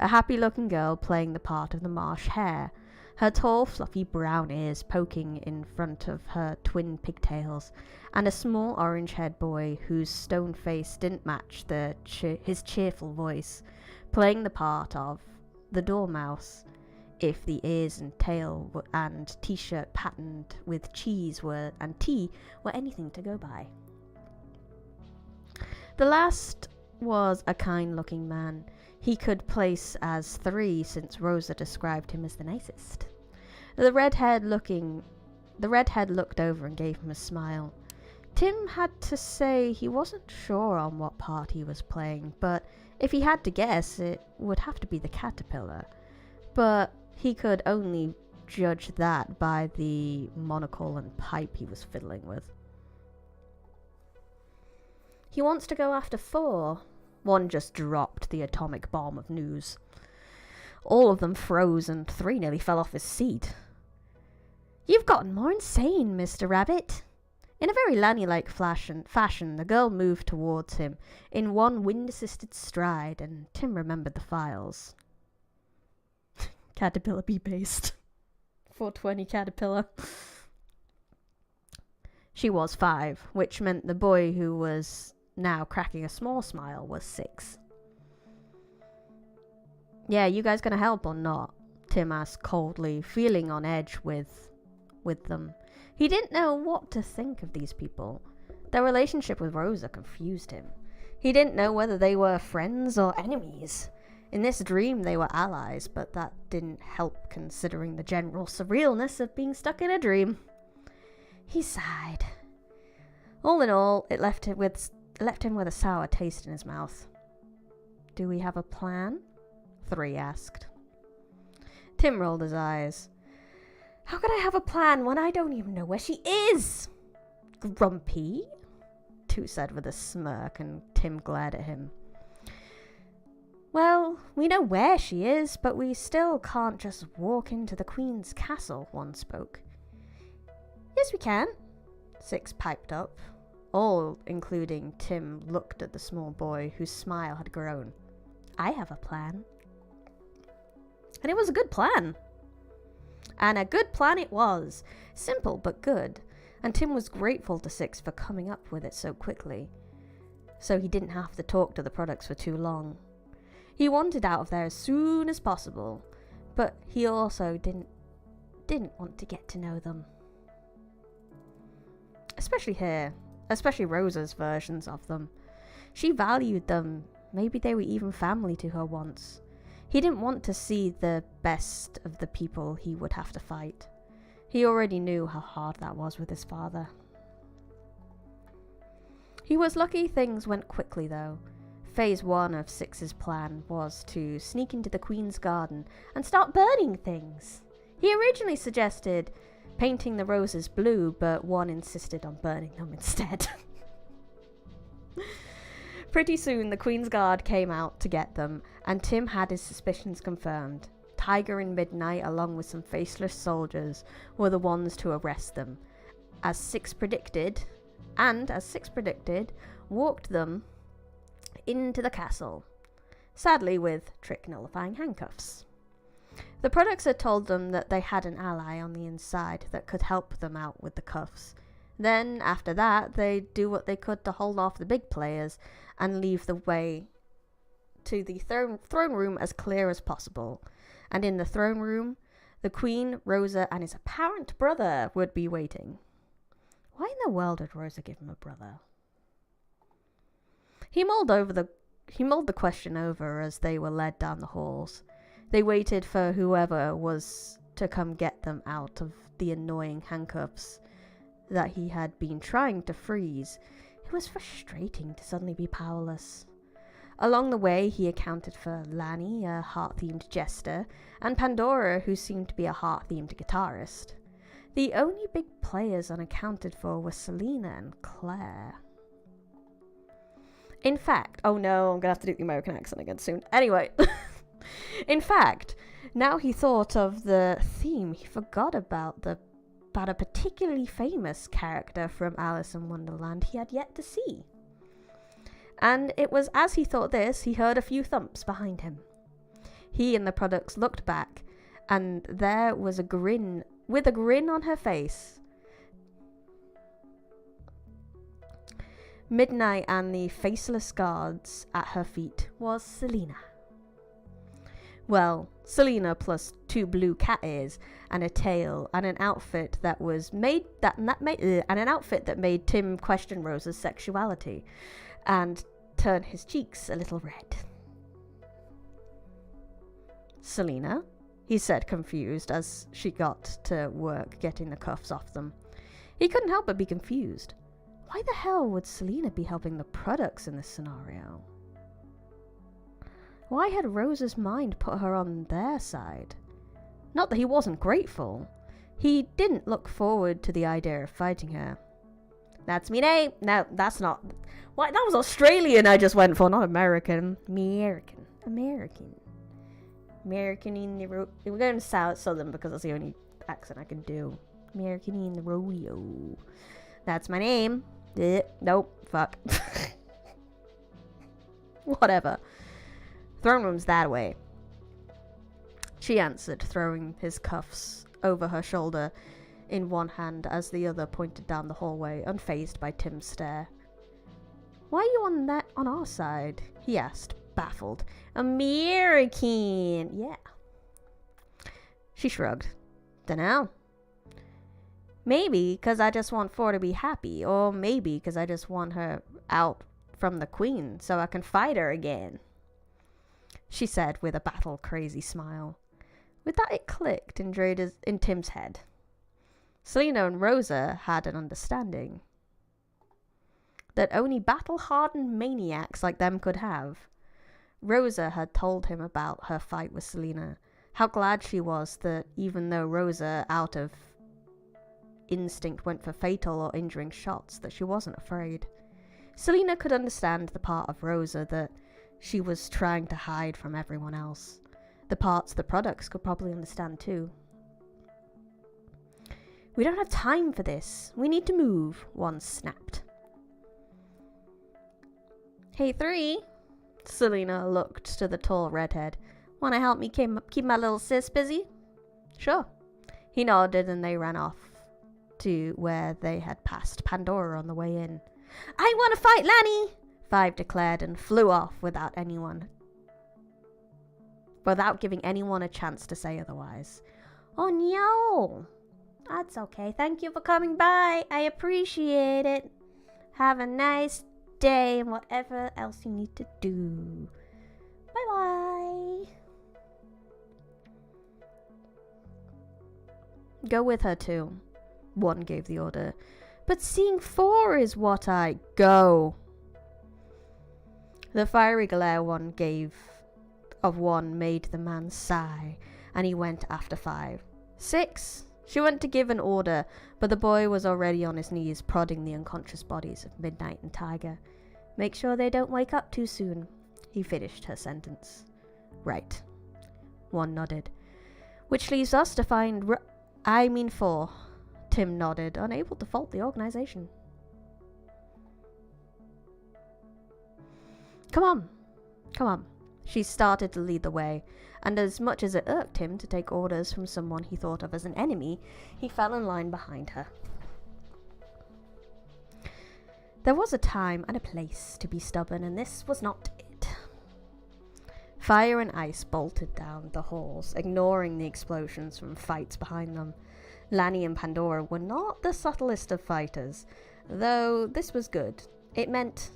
A happy-looking girl playing the part of the marsh hare, her tall, fluffy brown ears poking in front of her twin pigtails, and a small orange-haired boy whose stone face didn't match his cheerful voice, playing the part of the dormouse, if the ears and tail and t-shirt patterned with tea were anything to go by. The last was a kind-looking man. He could place as 3 since Rosa described him as the nicest. The redhead looked over and gave him a smile. Tim had to say he wasn't sure on what part he was playing, but if he had to guess, it would have to be the caterpillar. But he could only judge that by the monocle and pipe he was fiddling with. He wants to go after 4. One just dropped the atomic bomb of news. All of them froze and 3 nearly fell off his seat. You've gotten more insane, Mr. Rabbit. In a very Lanny-like fashion, the girl moved towards him in one wind-assisted stride, and Tim remembered the files. Caterpillar bee-based. 420 Caterpillar. She was 5, which meant the boy who was now cracking a small smile was 6. Yeah, you guys gonna help or not? Tim asked coldly, feeling on edge with them. He didn't know what to think of these people. Their relationship with Rosa confused him. He didn't know whether they were friends or enemies. In this dream they were allies, but that didn't help considering the general surrealness of being stuck in a dream. He sighed. All in all, it left him with a sour taste in his mouth. Do we have a plan? 3 asked. Tim rolled his eyes. How could I have a plan when I don't even know where she is? Grumpy? 2 said with a smirk, and Tim glared at him. Well, we know where she is, but we still can't just walk into the Queen's castle, 1 spoke. Yes, we can, 6 piped up. All, including Tim, looked at the small boy whose smile had grown. I have a plan. And it was a good plan. And a good plan it was. Simple but good. And Tim was grateful to 6 for coming up with it so quickly. So he didn't have to talk to the products for too long. He wanted out of there as soon as possible. But he also didn't want to get to know them. Especially Rosa's versions of them. She valued them. Maybe they were even family to her once. He didn't want to see the best of the people he would have to fight. He already knew how hard that was with his father. He was lucky things went quickly though. Phase 1 of Six's plan was to sneak into the Queen's garden and start burning things. He originally suggested painting the roses blue, but one insisted on burning them instead. Pretty soon the Queen's Guard came out to get them, and Tim had his suspicions confirmed. Tiger and Midnight, along with some faceless soldiers, were the ones to arrest them. As Six predicted, walked them into the castle, sadly with trick nullifying handcuffs. The products had told them that they had an ally on the inside that could help them out with the cuffs. Then, after that, they'd do what they could to hold off the big players and leave the way to the throne room as clear as possible. And in the throne room, the Queen, Rosa, and his apparent brother would be waiting. Why in the world did Rosa give him a brother? He mulled the question over as they were led down the halls. They waited for whoever was to come get them out of the annoying handcuffs that he had been trying to freeze. It was frustrating to suddenly be powerless. Along the way, he accounted for Lanny, a heart-themed jester, and Pandora, who seemed to be a heart-themed guitarist. The only big players unaccounted for were Selena and Claire. In fact, oh no, I'm gonna have to do the American accent again soon. Anyway, in fact, now he thought of the theme, he forgot about a particularly famous character from Alice in Wonderland he had yet to see. And it was as he thought this, he heard a few thumps behind him. He and the products looked back, and there was a grin on her face. Midnight and the faceless guards at her feet was Selena. Well, Selena plus 2 blue cat ears and a tail and an outfit that made Tim question Rosa's sexuality and turn his cheeks a little red. Selena? He said, confused, as she got to work getting the cuffs off them. He couldn't help but be confused. Why the hell would Selena be helping the products in this scenario? Why had Rosa's mind put her on their side? Not that he wasn't grateful. He didn't look forward to the idea of fighting her. That's me name. No, that's not. What? That was Australian I just went for, not American. American in the road. We're going southern because that's the only accent I can do. American in the rodeo. That's my name. Nope. Fuck. Whatever. Throne room's that way. She answered, throwing his cuffs over her shoulder in one hand as the other pointed down the hallway, unfazed by Tim's stare. Why are you on our side? He asked, baffled. American! Yeah. She shrugged. Dunno. Maybe because I just want Four to be happy, or maybe because I just want her out from the Queen so I can fight her again. She said with a battle-crazy smile. With that it clicked in Tim's head. Selena and Rosa had an understanding that only battle-hardened maniacs like them could have. Rosa had told him about her fight with Selena, how glad she was that even though Rosa, out of instinct, went for fatal or injuring shots, that she wasn't afraid. Selena could understand the part of Rosa that she was trying to hide from everyone else. The parts the products could probably understand too. We don't have time for this. We need to move, one snapped. Hey, 3. Selena looked to the tall redhead. Want to help me keep my little sis busy? Sure. He nodded and they ran off to where they had passed Pandora on the way in. I want to fight Lanny! 5 declared and flew off without giving anyone a chance to say otherwise. Oh no! That's okay. Thank you for coming by. I appreciate it. Have a nice day and whatever else you need to do. Bye-bye. Go with her too. One gave the order. But seeing 4 is what I... Go! The fiery glare one gave of one made the man sigh, and he went after 5. 6! She went to give an order, but the boy was already on his knees, prodding the unconscious bodies of Midnight and Tiger. Make sure they don't wake up too soon. He finished her sentence. Right. One nodded. Which leaves us to find 4. Tim nodded, unable to fault the organization. Come on. She started to lead the way, and as much as it irked him to take orders from someone he thought of as an enemy, he fell in line behind her. There was a time and a place to be stubborn, and this was not it. Fire and ice bolted down the halls, ignoring the explosions from fights behind them. Lanny and Pandora were not the subtlest of fighters, though this was good. It meant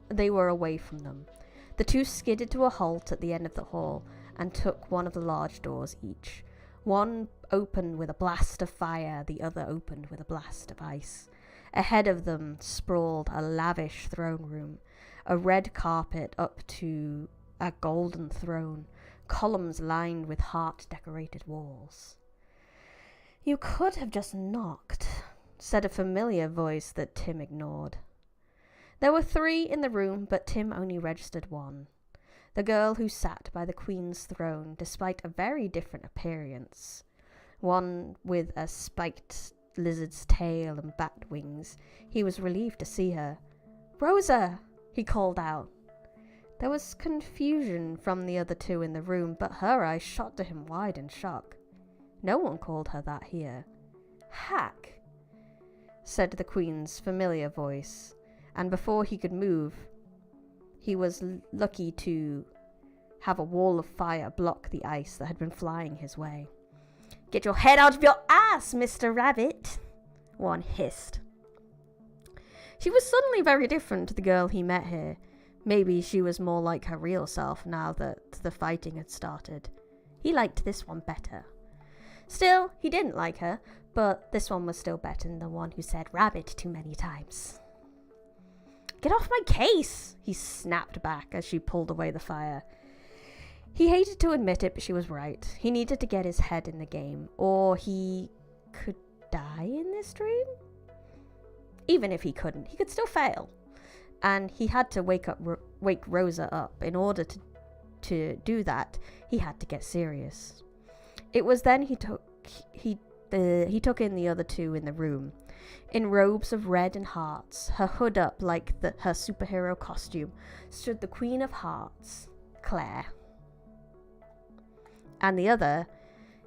they were away from them. The two skidded to a halt at the end of the hall and took one of the large doors each. One opened with a blast of fire, the other opened with a blast of ice. Ahead of them sprawled a lavish throne room, a red carpet up to a golden throne, columns lined with heart-decorated walls. You could have just knocked, said a familiar voice that Tim ignored. There were 3 in the room, but Tim only registered 1. The girl who sat by the Queen's throne, despite a very different appearance. One with a spiked lizard's tail and bat wings. He was relieved to see her. Rosa! He called out. There was confusion from the other 2 in the room, but her eyes shot to him wide in shock. No one called her that here. Hack, said the Queen's familiar voice, and before he could move, he was lucky to have a wall of fire block the ice that had been flying his way. Get your head out of your ass, Mr. Rabbit, one hissed. She was suddenly very different to the girl he met here. Maybe she was more like her real self now that the fighting had started. He liked this one better. Still, he didn't like her, but this one was still better than the one who said rabbit too many times. Get off my case, he snapped back as she pulled away the fire. He hated to admit it, but she was right. He needed to get his head in the game, or he could die in this dream? Even if he couldn't, he could still fail. And he had to wake Rosa up. In order to do that, he had to get serious. It was then he took in the other 2 in the room. In robes of red and hearts, her hood up like her superhero costume, stood the Queen of Hearts, Claire. And the other,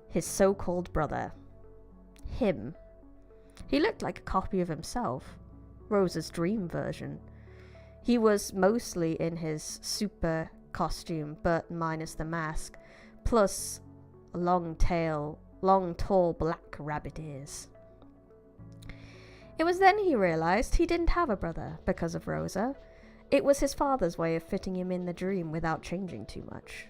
his so-called brother. Him. He looked like a copy of himself, Rosa's dream version. He was mostly in his super costume, but minus the mask, plus a long tall black rabbit ears. It was then he realized he didn't have a brother because of Rosa. It was his father's way of fitting him in the dream without changing too much.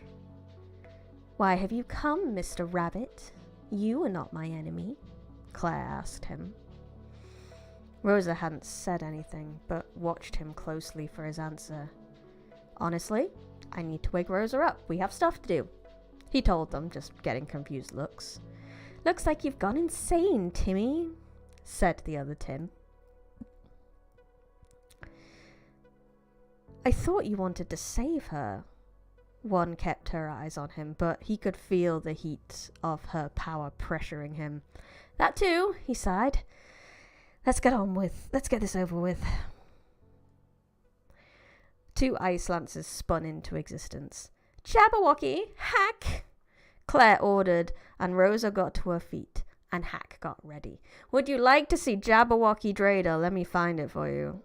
Why have you come, Mr. Rabbit? You are not my enemy, Claire asked him. Rosa hadn't said anything, but watched him closely for his answer. Honestly, I need to wake Rosa up. We have stuff to do, he told them, just getting confused looks. Looks like you've gone insane, Timmy, said the other Tim. I thought you wanted to save her. One kept her eyes on him, but he could feel the heat of her power pressuring him. That too, he sighed. Let's get this over with. 2 ice lances spun into existence. Jabberwocky, hack! Claire ordered, and Rosa got to her feet, and Hack got ready. Would you like to see Jabberwocky Drader? Let me find it for you.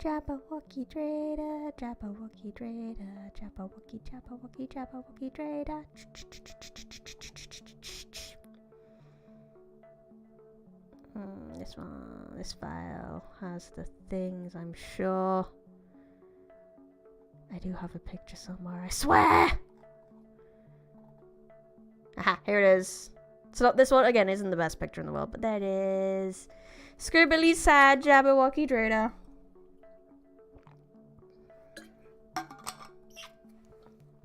Jabberwocky Drader, Jabberwocky Drader, Jabberwocky, Jabberwocky, Jabberwocky Drader. This file has the things, I'm sure. I do have a picture somewhere, I swear! Aha, here it is. So this one, again, isn't the best picture in the world, but there it is. Scribbly sad Jabberwocky Trader.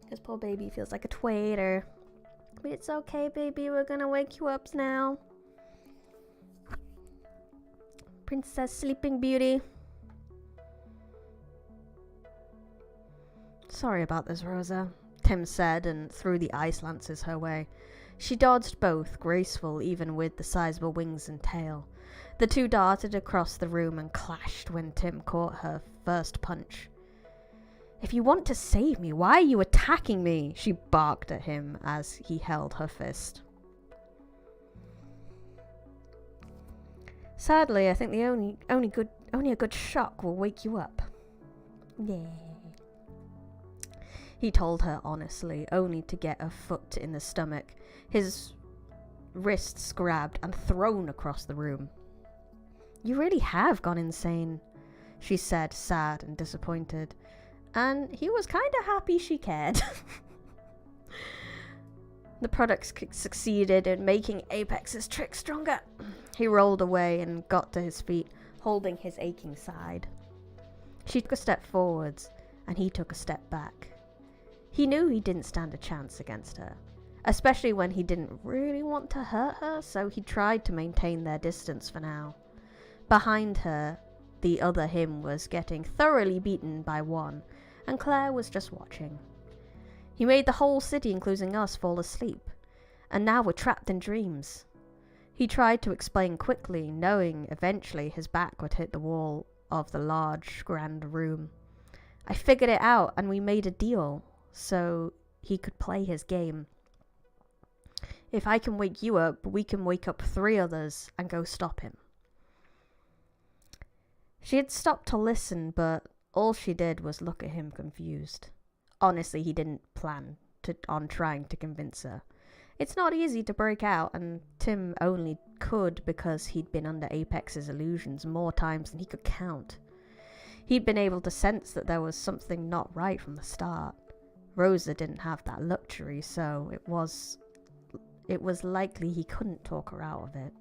This poor baby feels like a twader. But it's okay, baby, we're gonna wake you up now. Princess Sleeping Beauty. Sorry about this, Rosa, Tim said and threw the ice lances her way. She dodged both, graceful even with the sizable wings and tail. The two darted across the room and clashed when Tim caught her first punch. If you want to save me, why are you attacking me? She barked at him as he held her fist. Sadly, I think the only a good shock will wake you up. Yeah. He told her honestly, only to get a foot in the stomach, his wrists grabbed and thrown across the room. You really have gone insane, she said, sad and disappointed. And he was kind of happy she cared. The products succeeded in making Apex's trick stronger. He rolled away and got to his feet, holding his aching side. She took a step forwards, and he took a step back. He knew he didn't stand a chance against her, especially when he didn't really want to hurt her, so he tried to maintain their distance for now. Behind her, the other him was getting thoroughly beaten by one, and Claire was just watching. He made the whole city, including us, fall asleep, and now we're trapped in dreams. He tried to explain quickly, knowing eventually his back would hit the wall of the large, grand room. I figured it out, and we made a deal, so he could play his game. If I can wake you up, we can wake up 3 others and go stop him. She had stopped to listen, but all she did was look at him confused. Honestly, he didn't plan on trying to convince her. It's not easy to break out, and Tim only could because he'd been under Apex's illusions more times than he could count. He'd been able to sense that there was something not right from the start. Rosa didn't have that luxury, so it was likely he couldn't talk her out of it.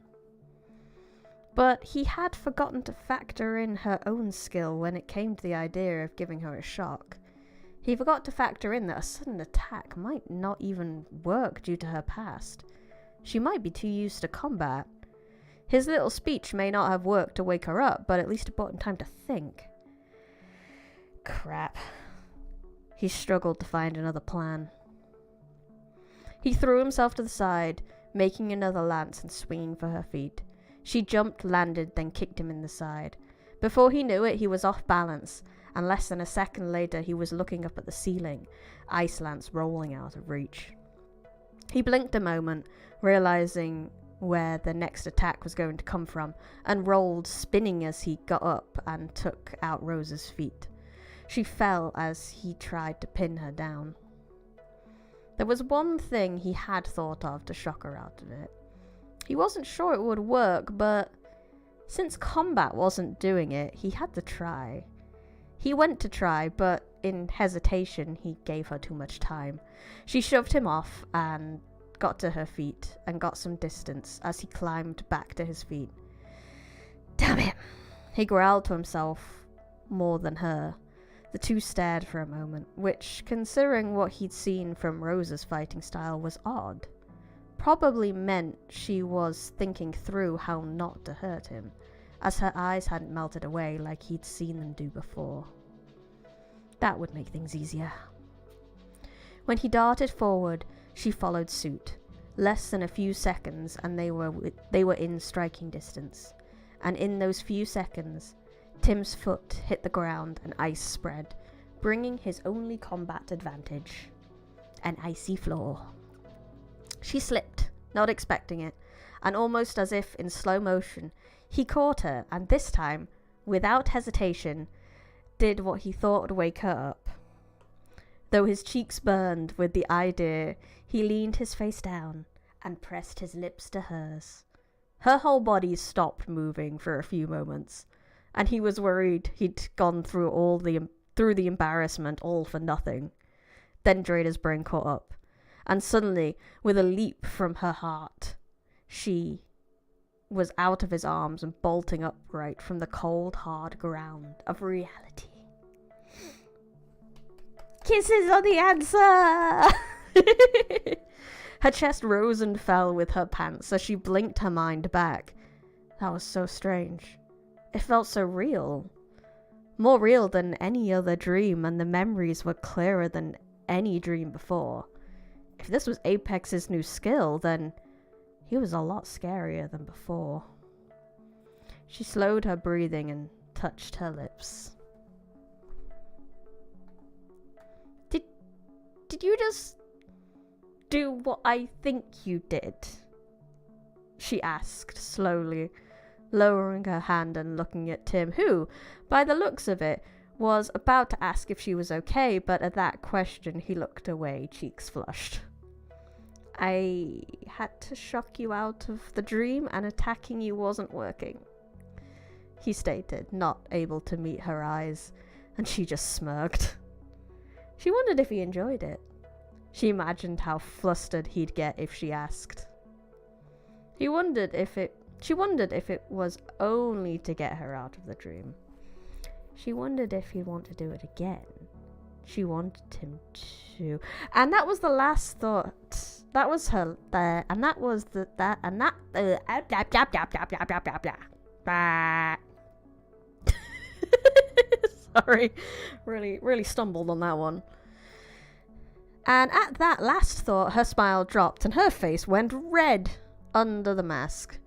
But he had forgotten to factor in her own skill when it came to the idea of giving her a shock. He forgot to factor in that a sudden attack might not even work due to her past. She might be too used to combat. His little speech may not have worked to wake her up, but at least it bought him time to think. Crap. He struggled to find another plan. He threw himself to the side, making another lance and swinging for her feet. She jumped, landed, then kicked him in the side. Before he knew it, he was off balance, and less than a second later he was looking up at the ceiling, ice lance rolling out of reach. He blinked a moment, realizing where the next attack was going to come from, and rolled, spinning as he got up and took out Rosa's feet. She fell as he tried to pin her down. There was one thing he had thought of to shock her out of it. He wasn't sure it would work, but since combat wasn't doing it, he had to try. He went to try, but in hesitation, he gave her too much time. She shoved him off and got to her feet and got some distance as he climbed back to his feet. Damn it! He growled to himself more than her. The two stared for a moment, which, considering what he'd seen from Rosa's fighting style, was odd. Probably meant she was thinking through how not to hurt him, as her eyes hadn't melted away like he'd seen them do before. That would make things easier. When he darted forward, she followed suit. Less than a few seconds and they were in striking distance. And in those few seconds, Tim's foot hit the ground and ice spread, bringing his only combat advantage, an icy floor. She slipped, not expecting it, and almost as if in slow motion, he caught her, and this time, without hesitation, did what he thought would wake her up. Though his cheeks burned with the idea, he leaned his face down and pressed his lips to hers. Her whole body stopped moving for a few moments, and he was worried he'd gone through all the through the embarrassment, all for nothing. Then Drada's brain caught up, and suddenly, with a leap from her heart, she was out of his arms and bolting upright from the cold, hard ground of reality. Kisses are the answer! Her chest rose and fell with her pants as she blinked her mind back. That was so strange. It felt so real. More real than any other dream, and the memories were clearer than any dream before. If this was Apex's new skill, then he was a lot scarier than before. She slowed her breathing and touched her lips. Did you just do what I think you did? She asked slowly, lowering her hand and looking at Tim, who, by the looks of it, was about to ask if she was okay, but at that question he looked away, cheeks flushed. I had to shock you out of the dream, and attacking you wasn't working, he stated, not able to meet her eyes, and she just smirked. She wondered if he enjoyed it. She imagined how flustered he'd get if she asked. She wondered if it was only to get her out of the dream. She wondered if he'd want to do it again. She wanted him to. And that was the last thought. That was her there. And that was Sorry. Really stumbled on that one. And at that last thought, her smile dropped and her face went red under the mask.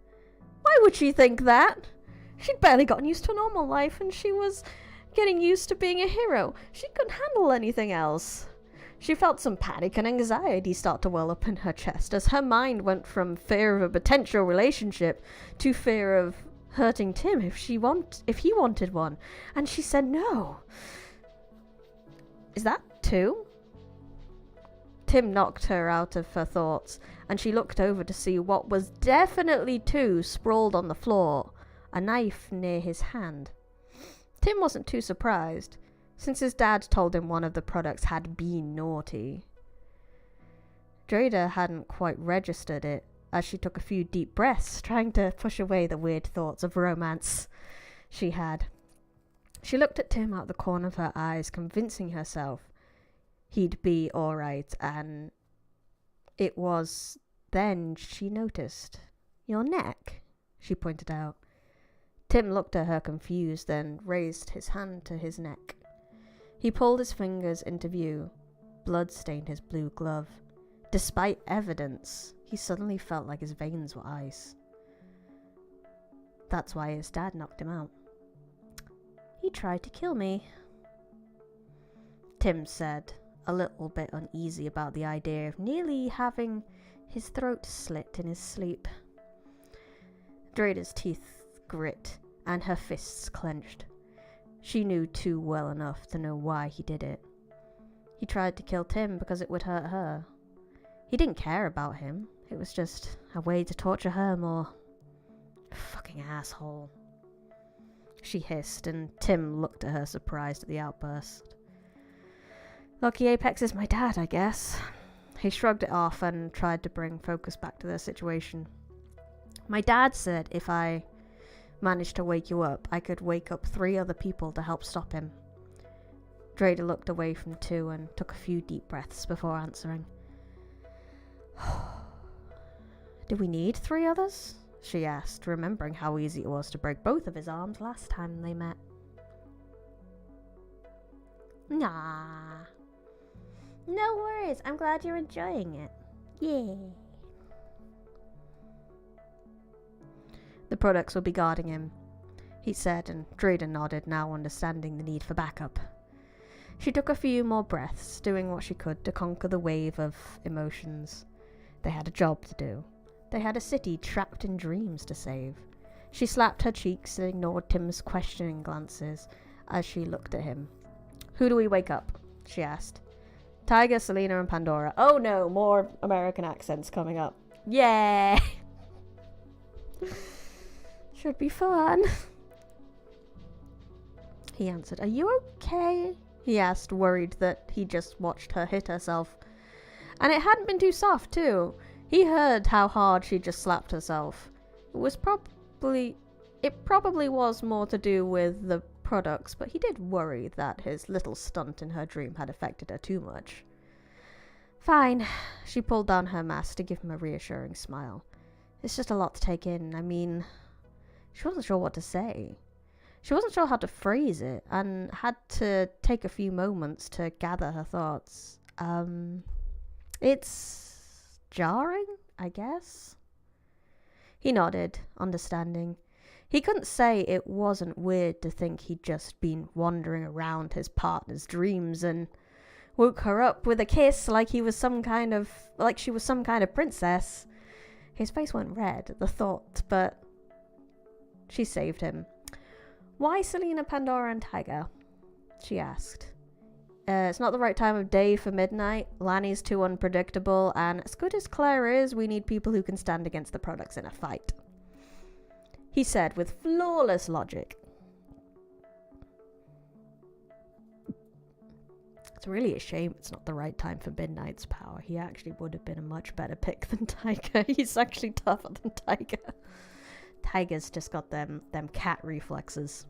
Why would she think that? She'd barely gotten used to a normal life, and she was getting used to being a hero. She couldn't handle anything else. She felt some panic and anxiety start to well up in her chest as her mind went from fear of a potential relationship to fear of hurting Tim if he wanted one. And she said no. Is that two? Tim knocked her out of her thoughts, and she looked over to see what was definitely two sprawled on the floor, a knife near his hand. Tim wasn't too surprised, since his dad told him one of the products had been naughty. Drada hadn't quite registered it, as she took a few deep breaths, trying to push away the weird thoughts of romance she had. She looked at Tim out the corner of her eyes, convincing herself he'd be alright, and it was then she noticed. Your neck, she pointed out. Tim looked at her confused, then raised his hand to his neck. He pulled his fingers into view. Blood stained his blue glove. Despite evidence, he suddenly felt like his veins were ice. That's why his dad knocked him out. He tried to kill me, Tim said, a little bit uneasy about the idea of nearly having his throat slit in his sleep. Drada's teeth grit and her fists clenched. She knew too well enough to know why he did it. He tried to kill Tim because it would hurt her. He didn't care about him. It was just a way to torture her more. Fucking asshole, she hissed, and Tim looked at her surprised at the outburst. Lucky Apex is my dad, I guess. He shrugged it off and tried to bring focus back to their situation. My dad said if I managed to wake you up, I could wake up 3 other people to help stop him. Drada looked away from 2 and took a few deep breaths before answering. Do we need 3 others? She asked, remembering how easy it was to break both of his arms last time they met. Nah. No worries, I'm glad you're enjoying it. Yay. The products will be guarding him, he said, and Drada nodded, now understanding the need for backup. She took a few more breaths, doing what she could to conquer the wave of emotions. They had a job to do. They had a city trapped in dreams to save. She slapped her cheeks and ignored Tim's questioning glances as she looked at him. Who do we wake up? She asked. Tiger, Selena, and Pandora. Oh no, more American accents coming up. Yay! Should be fun. He answered. Are you okay? he asked, worried that he just watched her hit herself. And it hadn't been too soft, too. He heard how hard she just slapped herself. It probably was more to do with the products, but he did worry that his little stunt in her dream had affected her too much. Fine. She pulled down her mask to give him a reassuring smile. It's just a lot to take in. I mean, she wasn't sure what to say. She wasn't sure how to phrase it, and had to take a few moments to gather her thoughts. It's jarring, I guess. He nodded, understanding. He couldn't say it wasn't weird to think he'd just been wandering around his partner's dreams and woke her up with a kiss like she was some kind of princess. His face went red at the thought, but she saved him. Why Selena, Pandora, and Tiger? She asked. It's not the right time of day for midnight. Lanny's too unpredictable, and as good as Claire is, we need people who can stand against the products in a fight. He said with flawless logic. It's really a shame it's not the right time for Midnight's power. He actually would have been a much better pick than Tiger. He's actually tougher than Tiger. Tiger's just got them cat reflexes.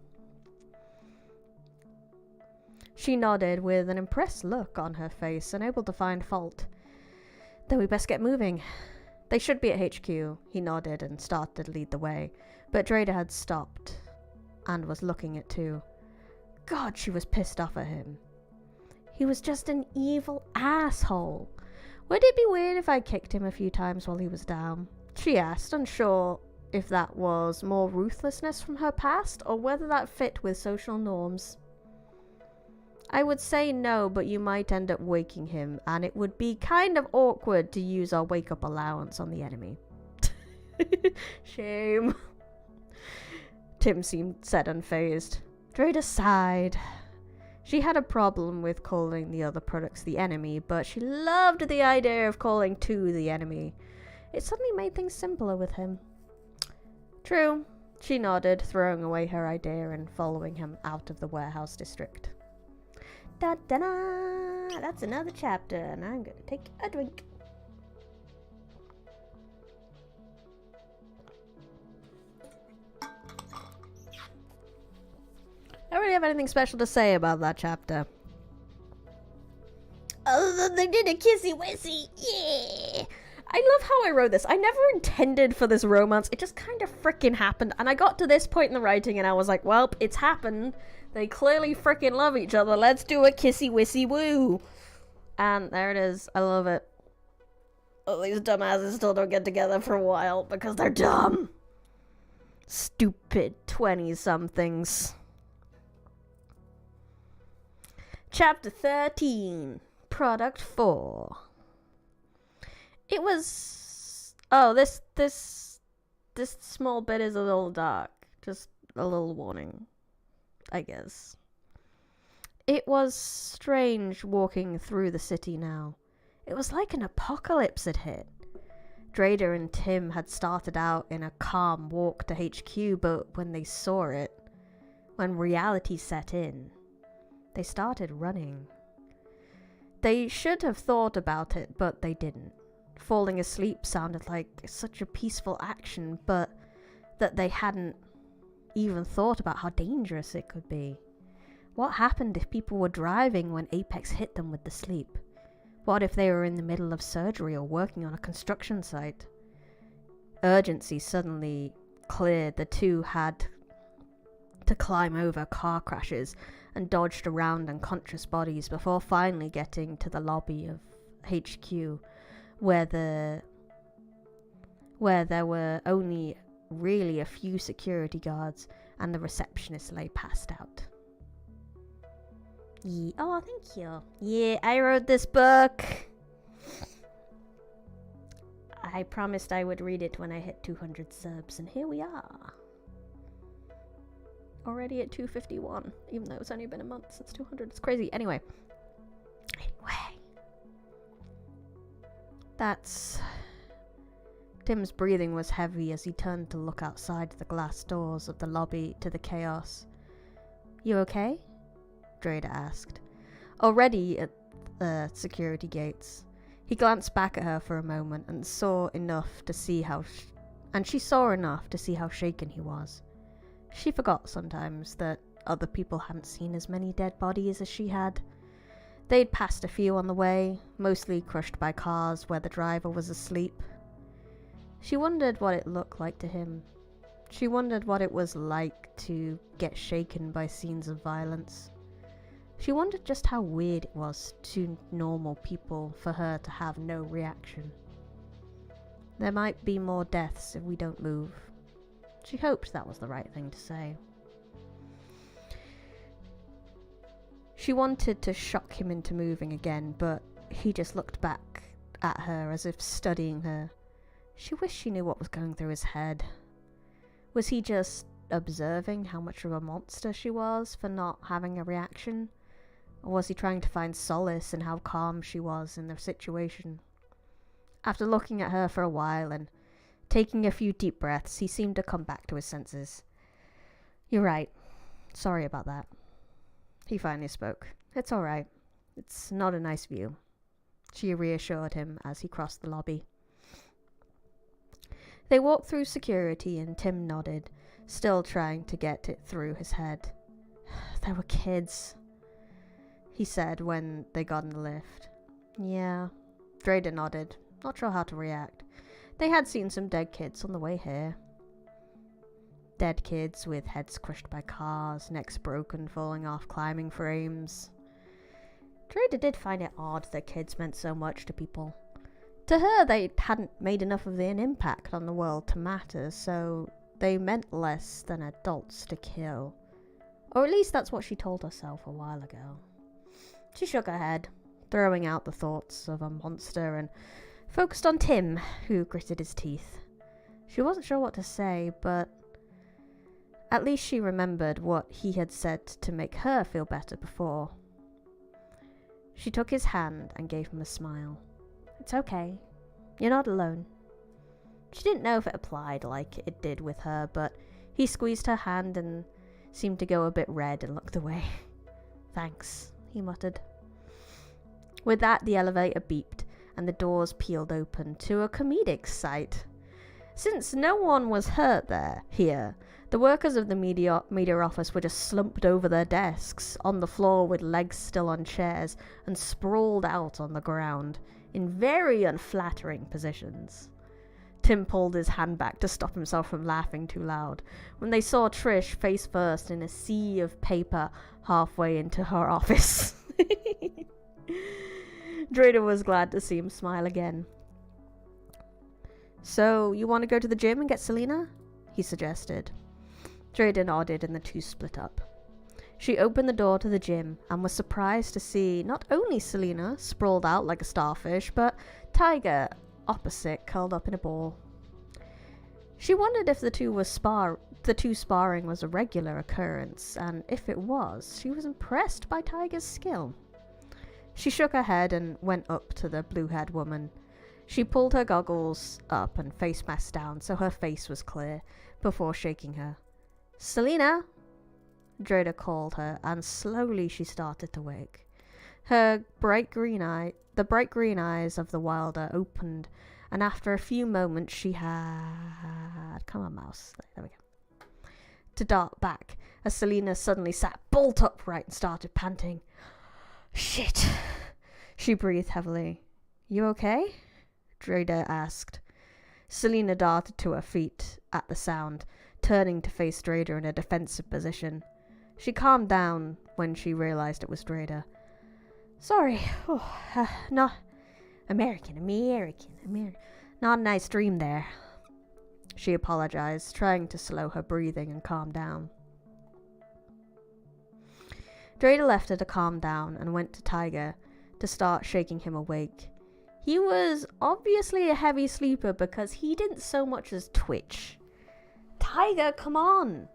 She nodded with an impressed look on her face, unable to find fault. Then we best get moving. They should be at HQ. He nodded and started to lead the way, but Drada had stopped and was looking it too. God, she was pissed off at him. He was just an evil asshole. Would it be weird if I kicked him a few times while he was down? She asked, unsure if that was more ruthlessness from her past or whether that fit with social norms. I would say no, but you might end up waking him, and it would be kind of awkward to use our wake-up allowance on the enemy. Shame. Tim said unfazed. Drada sighed. She had a problem with calling the other products the enemy, but she loved the idea of calling two the enemy. It suddenly made things simpler with him. True, she nodded, throwing away her idea and following him out of the warehouse district. Da-da-da! That's another chapter, and I'm gonna take a drink. I don't really have anything special to say about that chapter. Other than they did a kissy-wissy, yeah! I love how I wrote this. I never intended for this romance. It just kind of frickin' happened. And I got to this point in the writing and I was like, well, it's happened. They clearly frickin' love each other. Let's do a kissy-wissy woo. And there it is. I love it. Oh, these dumbasses still don't get together for a while because they're dumb. Stupid 20-somethings. Chapter 13. Product 4. It was... Oh, this small bit is a little dark. Just a little warning, I guess. It was strange walking through the city now. It was like an apocalypse had hit. Drada and Tim had started out in a calm walk to HQ, but when they saw it, when reality set in, they started running. They should have thought about it, but they didn't. Falling asleep sounded like such a peaceful action, but that they hadn't even thought about how dangerous it could be. What happened if people were driving when Apex hit them with the sleep? What if they were in the middle of surgery or working on a construction site? Urgency suddenly cleared. The two had to climb over car crashes and dodged around unconscious bodies before finally getting to the lobby of HQ, where there were only really a few security guards and the receptionist lay passed out. Yeah. Oh, thank you. Yeah, I wrote this book. I promised I would read it when I hit 200 subs, and here we are. Already at 251, even though it's only been a month since 200. It's crazy. Anyway. Tim's breathing was heavy as he turned to look outside the glass doors of the lobby to the chaos. You okay? Drada asked. Already at the security gates, he glanced back at her for a moment and saw enough to see how she saw enough to see how shaken he was. She forgot sometimes that other people hadn't seen as many dead bodies as she had. They'd passed a few on the way, mostly crushed by cars where the driver was asleep. She wondered what it looked like to him. She wondered what it was like to get shaken by scenes of violence. She wondered just how weird it was to normal people for her to have no reaction. There might be more deaths if we don't move. She hoped that was the right thing to say. She wanted to shock him into moving again, but he just looked back at her as if studying her. She wished she knew what was going through his head. Was he just observing how much of a monster she was for not having a reaction? Or was he trying to find solace in how calm she was in the situation? After looking at her for a while and taking a few deep breaths, he seemed to come back to his senses. "You're right. Sorry about that." He finally spoke. "It's all right. It's not a nice view," she reassured him as he crossed the lobby. They walked through security and Tim nodded, still trying to get it through his head. "There were kids," he said when they got in the lift. "Yeah." Drader nodded, not sure how to react. They had seen some dead kids on the way here. Dead kids with heads crushed by cars, necks broken, falling off climbing frames. Drader did find it odd that kids meant so much to people. To her, they hadn't made enough of an impact on the world to matter, so they meant less than adults to kill. Or at least that's what she told herself a while ago. She shook her head, throwing out the thoughts of a monster, and focused on Tim, who gritted his teeth. She wasn't sure what to say, but at least she remembered what he had said to make her feel better before. She took his hand and gave him a smile. "It's okay. You're not alone." She didn't know if it applied like it did with her, but he squeezed her hand and seemed to go a bit red and looked away. "Thanks," he muttered. With that, the elevator beeped and the doors peeled open to a comedic sight. Since no one was hurt here, the workers of the media office were just slumped over their desks, on the floor with legs still on chairs, and sprawled out on the ground, in very unflattering positions. Tim pulled his hand back to stop himself from laughing too loud when they saw Trish face first in a sea of paper halfway into her office. Drader was glad to see him smile again. "So, you want to go to the gym and get Selena?" he suggested. Drader nodded and the two split up. She opened the door to the gym and was surprised to see not only Selena sprawled out like a starfish, but Tiger opposite, curled up in a ball. She wondered if the two sparring was a regular occurrence, and if it was, she was impressed by Tiger's skill. She shook her head and went up to the blue-haired woman. She pulled her goggles up and face mask down so her face was clear before shaking her. "Selena!" Drader called her, and slowly she started to wake. The bright green eyes of the wilder opened, and after a few moments she had... Come on, mouse. There we go. To dart back, as Selena suddenly sat bolt upright and started panting. "Shit!" She breathed heavily. "You okay?" Drader asked. Selena darted to her feet at the sound, turning to face Drader in a defensive position. She calmed down when she realized it was Drader. "Sorry. Not American. Not a nice dream there." She apologized, trying to slow her breathing and calm down. Drader left her to calm down and went to Tiger to start shaking him awake. He was obviously a heavy sleeper because he didn't so much as twitch. "Tiger, come on!"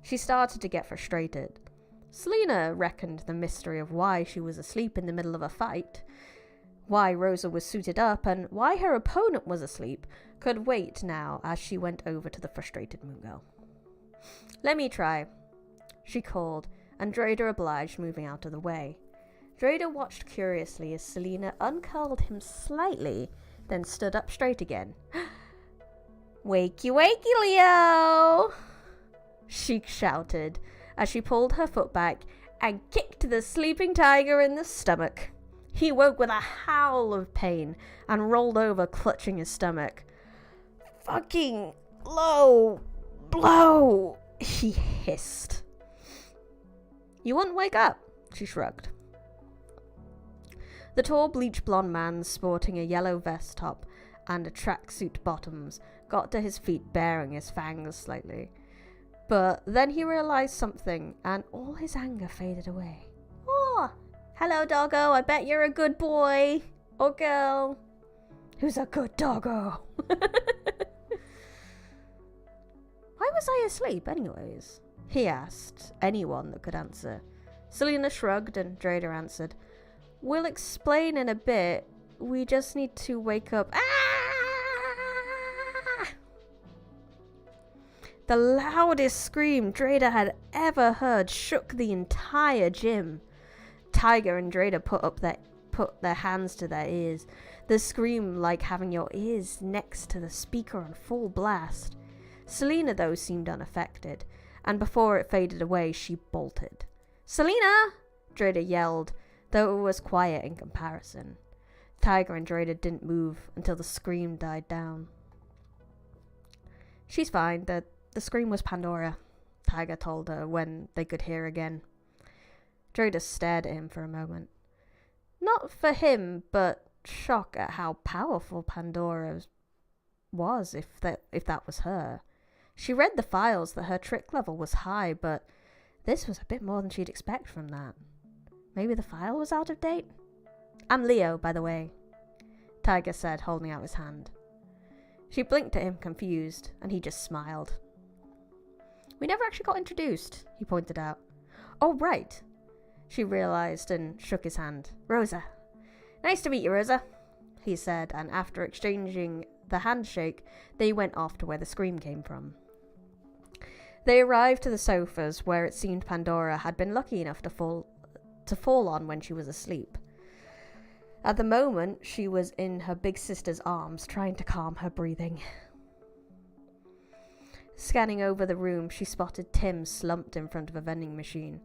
She started to get frustrated. Selena reckoned the mystery of why she was asleep in the middle of a fight, why Rosa was suited up, and why her opponent was asleep could wait now as she went over to the frustrated Mungo. "Let me try," she called, and Drader obliged, moving out of the way. Drada watched curiously as Selena uncurled him slightly, then stood up straight again. "Wakey, wakey, Leo!" she shouted as she pulled her foot back and kicked the sleeping tiger in the stomach. He woke with a howl of pain and rolled over, clutching his stomach. "Fucking low blow," he hissed. "You wouldn't wake up," she shrugged. The tall bleach blonde man, sporting a yellow vest top and a tracksuit bottoms, got to his feet, baring his fangs slightly. But then he realized something, and all his anger faded away. "Oh, hello, doggo. I bet you're a good boy. Or girl. Who's a good doggo?" "Why was I asleep, anyways?" he asked anyone that could answer. Selena shrugged, and Drada answered, "We'll explain in a bit. We just need to wake up." The loudest scream Drada had ever heard shook the entire gym. Tiger and Drada put their hands to their ears. The scream like having your ears next to the speaker on full blast. Selena, though, seemed unaffected, and before it faded away, she bolted. "Selena!" Drada yelled, though it was quiet in comparison. Tiger and Drada didn't move until the scream died down. "She's fine. The scream was Pandora," Tiger told her when they could hear again. Drada stared at him for a moment. Not for him, but shock at how powerful Pandora was, if that was her. She read the files that her trick level was high, but this was a bit more than she'd expect from that. Maybe the file was out of date? "I'm Leo, by the way," Tiger said, holding out his hand. She blinked at him, confused, and he just smiled. "We never actually got introduced," he pointed out. "Oh, right," she realized and shook his hand. "Rosa." "Nice to meet you, Rosa," he said, and after exchanging the handshake, they went off to where the scream came from. They arrived to the sofas where it seemed Pandora had been lucky enough to fall on when she was asleep. At the moment, she was in her big sister's arms, trying to calm her breathing. Scanning over the room, she spotted Tim slumped in front of a vending machine.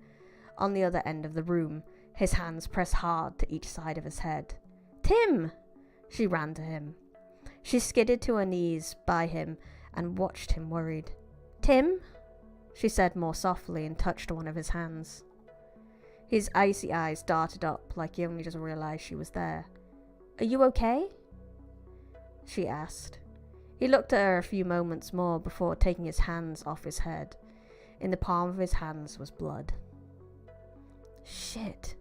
On the other end of the room, his hands pressed hard to each side of his head. "Tim!" She ran to him. She skidded to her knees by him and watched him worried. "Tim?" she said more softly and touched one of his hands. His icy eyes darted up like he only just realized she was there. "Are you okay?" she asked. He looked at her a few moments more before taking his hands off his head. In the palm of his hands was blood. "Shit."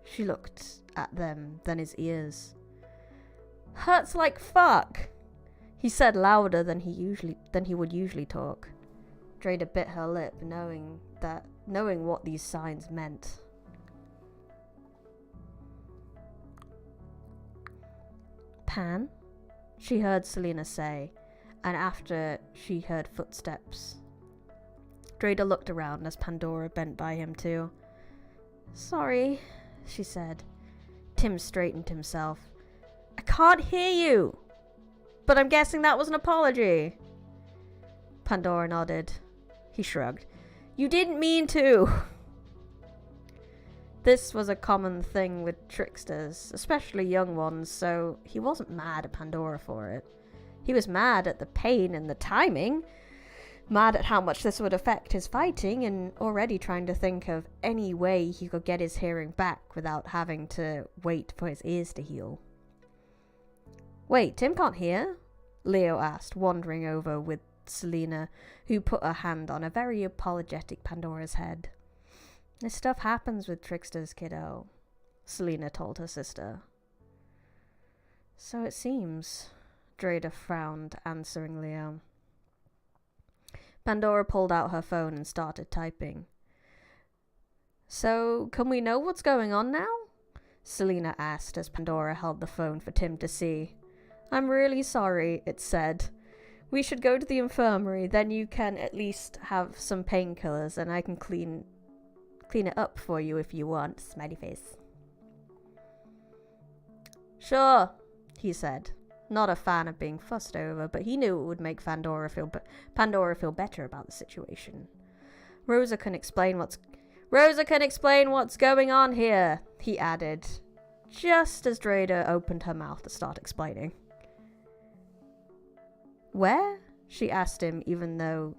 She looked at them, then his ears. "Hurts like fuck," he said louder than he would usually talk. Drada bit her lip, knowing what these signs meant. "Pan?" she heard Selena say, and after she heard footsteps. Drada looked around as Pandora bent by him too. "Sorry," she said. Tim straightened himself. "I can't hear you, but I'm guessing that was an apology." Pandora nodded. He shrugged. "You didn't mean to." This was a common thing with tricksters, especially young ones, so he wasn't mad at Pandora for it. He was mad at the pain and the timing, mad at how much this would affect his fighting, and already trying to think of any way he could get his hearing back without having to wait for his ears to heal. "Wait, Tim can't hear?" Leo asked, wandering over with Selena, who put her hand on a very apologetic Pandora's head. "This stuff happens with tricksters, kiddo," Selena told her sister. "So it seems," Drada frowned, answering Leo. Pandora pulled out her phone and started typing. "So, can we know what's going on now?" Selena asked as Pandora held the phone for Tim to see. "I'm really sorry," it said. "We should go to the infirmary, then you can at least have some painkillers and I can clean it up for you if you want." Smiley face. Sure, he said. Not a fan of being fussed over, but he knew it would make Pandora feel better about the situation. Rosa can explain what's going on here, he added, just as Dreda opened her mouth to start explaining. Where? She asked him, even though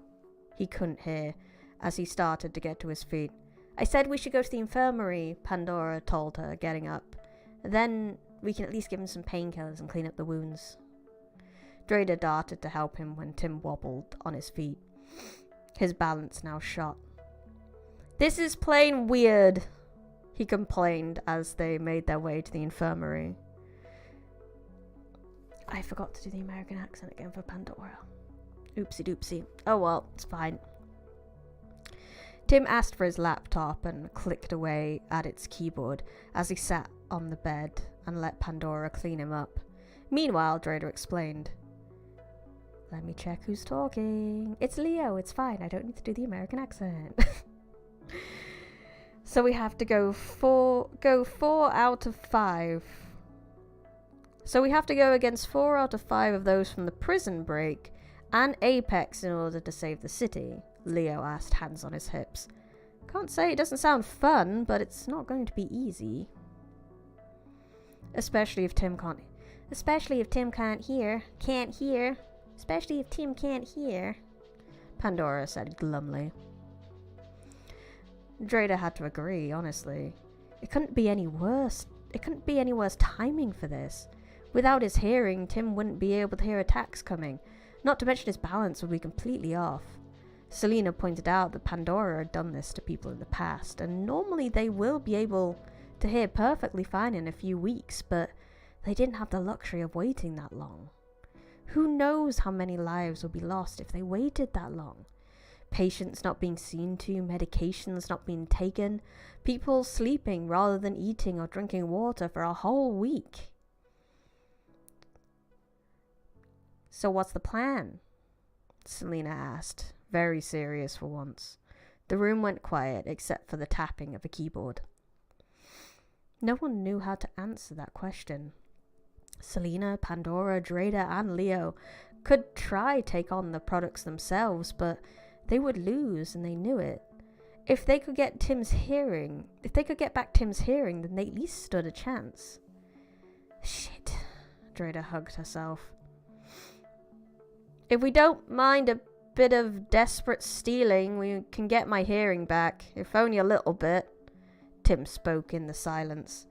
he couldn't hear, as he started to get to his feet. I said we should go to the infirmary, Pandora told her, getting up. Then we can at least give him some painkillers and clean up the wounds. Dreda darted to help him when Tim wobbled on his feet, his balance now shot. This is plain weird, he complained as they made their way to the infirmary. I forgot to do the American accent again for Pandora. Oopsie doopsie. Oh well, it's fine. Tim asked for his laptop and clicked away at its keyboard as he sat on the bed and let Pandora clean him up. Meanwhile, Dreda explained. Let me check who's talking. It's Leo, it's fine. I don't need to do the American accent. So we have to go 4 out of 5. So we have to go against 4 out of 5 of those from the prison break and Apex in order to save the city, Leo asked, hands on his hips. Can't say it doesn't sound fun, but it's not going to be easy. Especially if Tim can't hear. Pandora said glumly. Dreda had to agree, honestly. It couldn't be any worse timing for this. Without his hearing, Tim wouldn't be able to hear attacks coming. Not to mention his balance would be completely off. Selena pointed out that Pandora had done this to people in the past, and normally they will be able to hear perfectly fine in a few weeks, but they didn't have the luxury of waiting that long. Who knows how many lives will be lost if they waited that long? Patients not being seen to, medications not being taken, people sleeping rather than eating or drinking water for a whole week. So what's the plan? Selena asked, very serious for once. The room went quiet except for the tapping of a keyboard. No one knew how to answer that question. Selena, Pandora, Dreda, and Leo could try take on the products themselves, but they would lose, and they knew it. If they could get back Tim's hearing, then they at least stood a chance. Shit, Dreda hugged herself. If we don't mind a bit of desperate stealing, we can get my hearing back, if only a little bit. Tim spoke in the silence.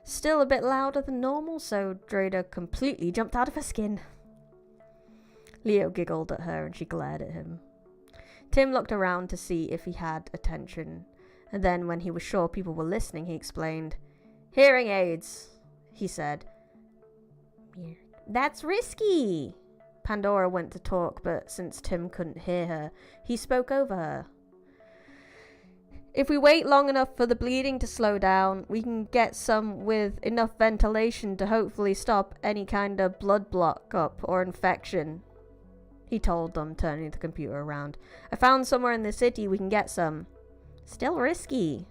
Still a bit louder than normal, so Dreda completely jumped out of her skin. Leo giggled at her and she glared at him. Tim looked around to see if he had attention, and then when he was sure people were listening, he explained. Hearing aids, he said. That's risky. Pandora went to talk, but since Tim couldn't hear her, he spoke over her. If we wait long enough for the bleeding to slow down, we can get some with enough ventilation to hopefully stop any kind of blood block-up or infection, he told them, turning the computer around. I found somewhere in the city we can get some. Still risky,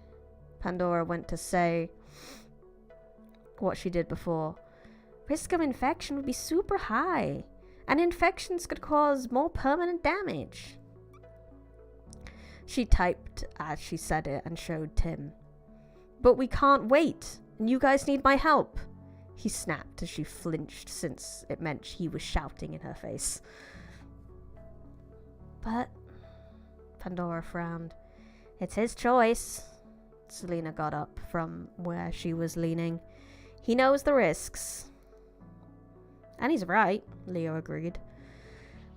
Pandora went to say what she did before. Risk of infection would be super high, and infections could cause more permanent damage. She typed as she said it and showed Tim. But we can't wait, and you guys need my help, he snapped as she flinched, since it meant he was shouting in her face. But, Pandora frowned. It's his choice. Selena got up from where she was leaning. He knows the risks. And he's right, Leo agreed.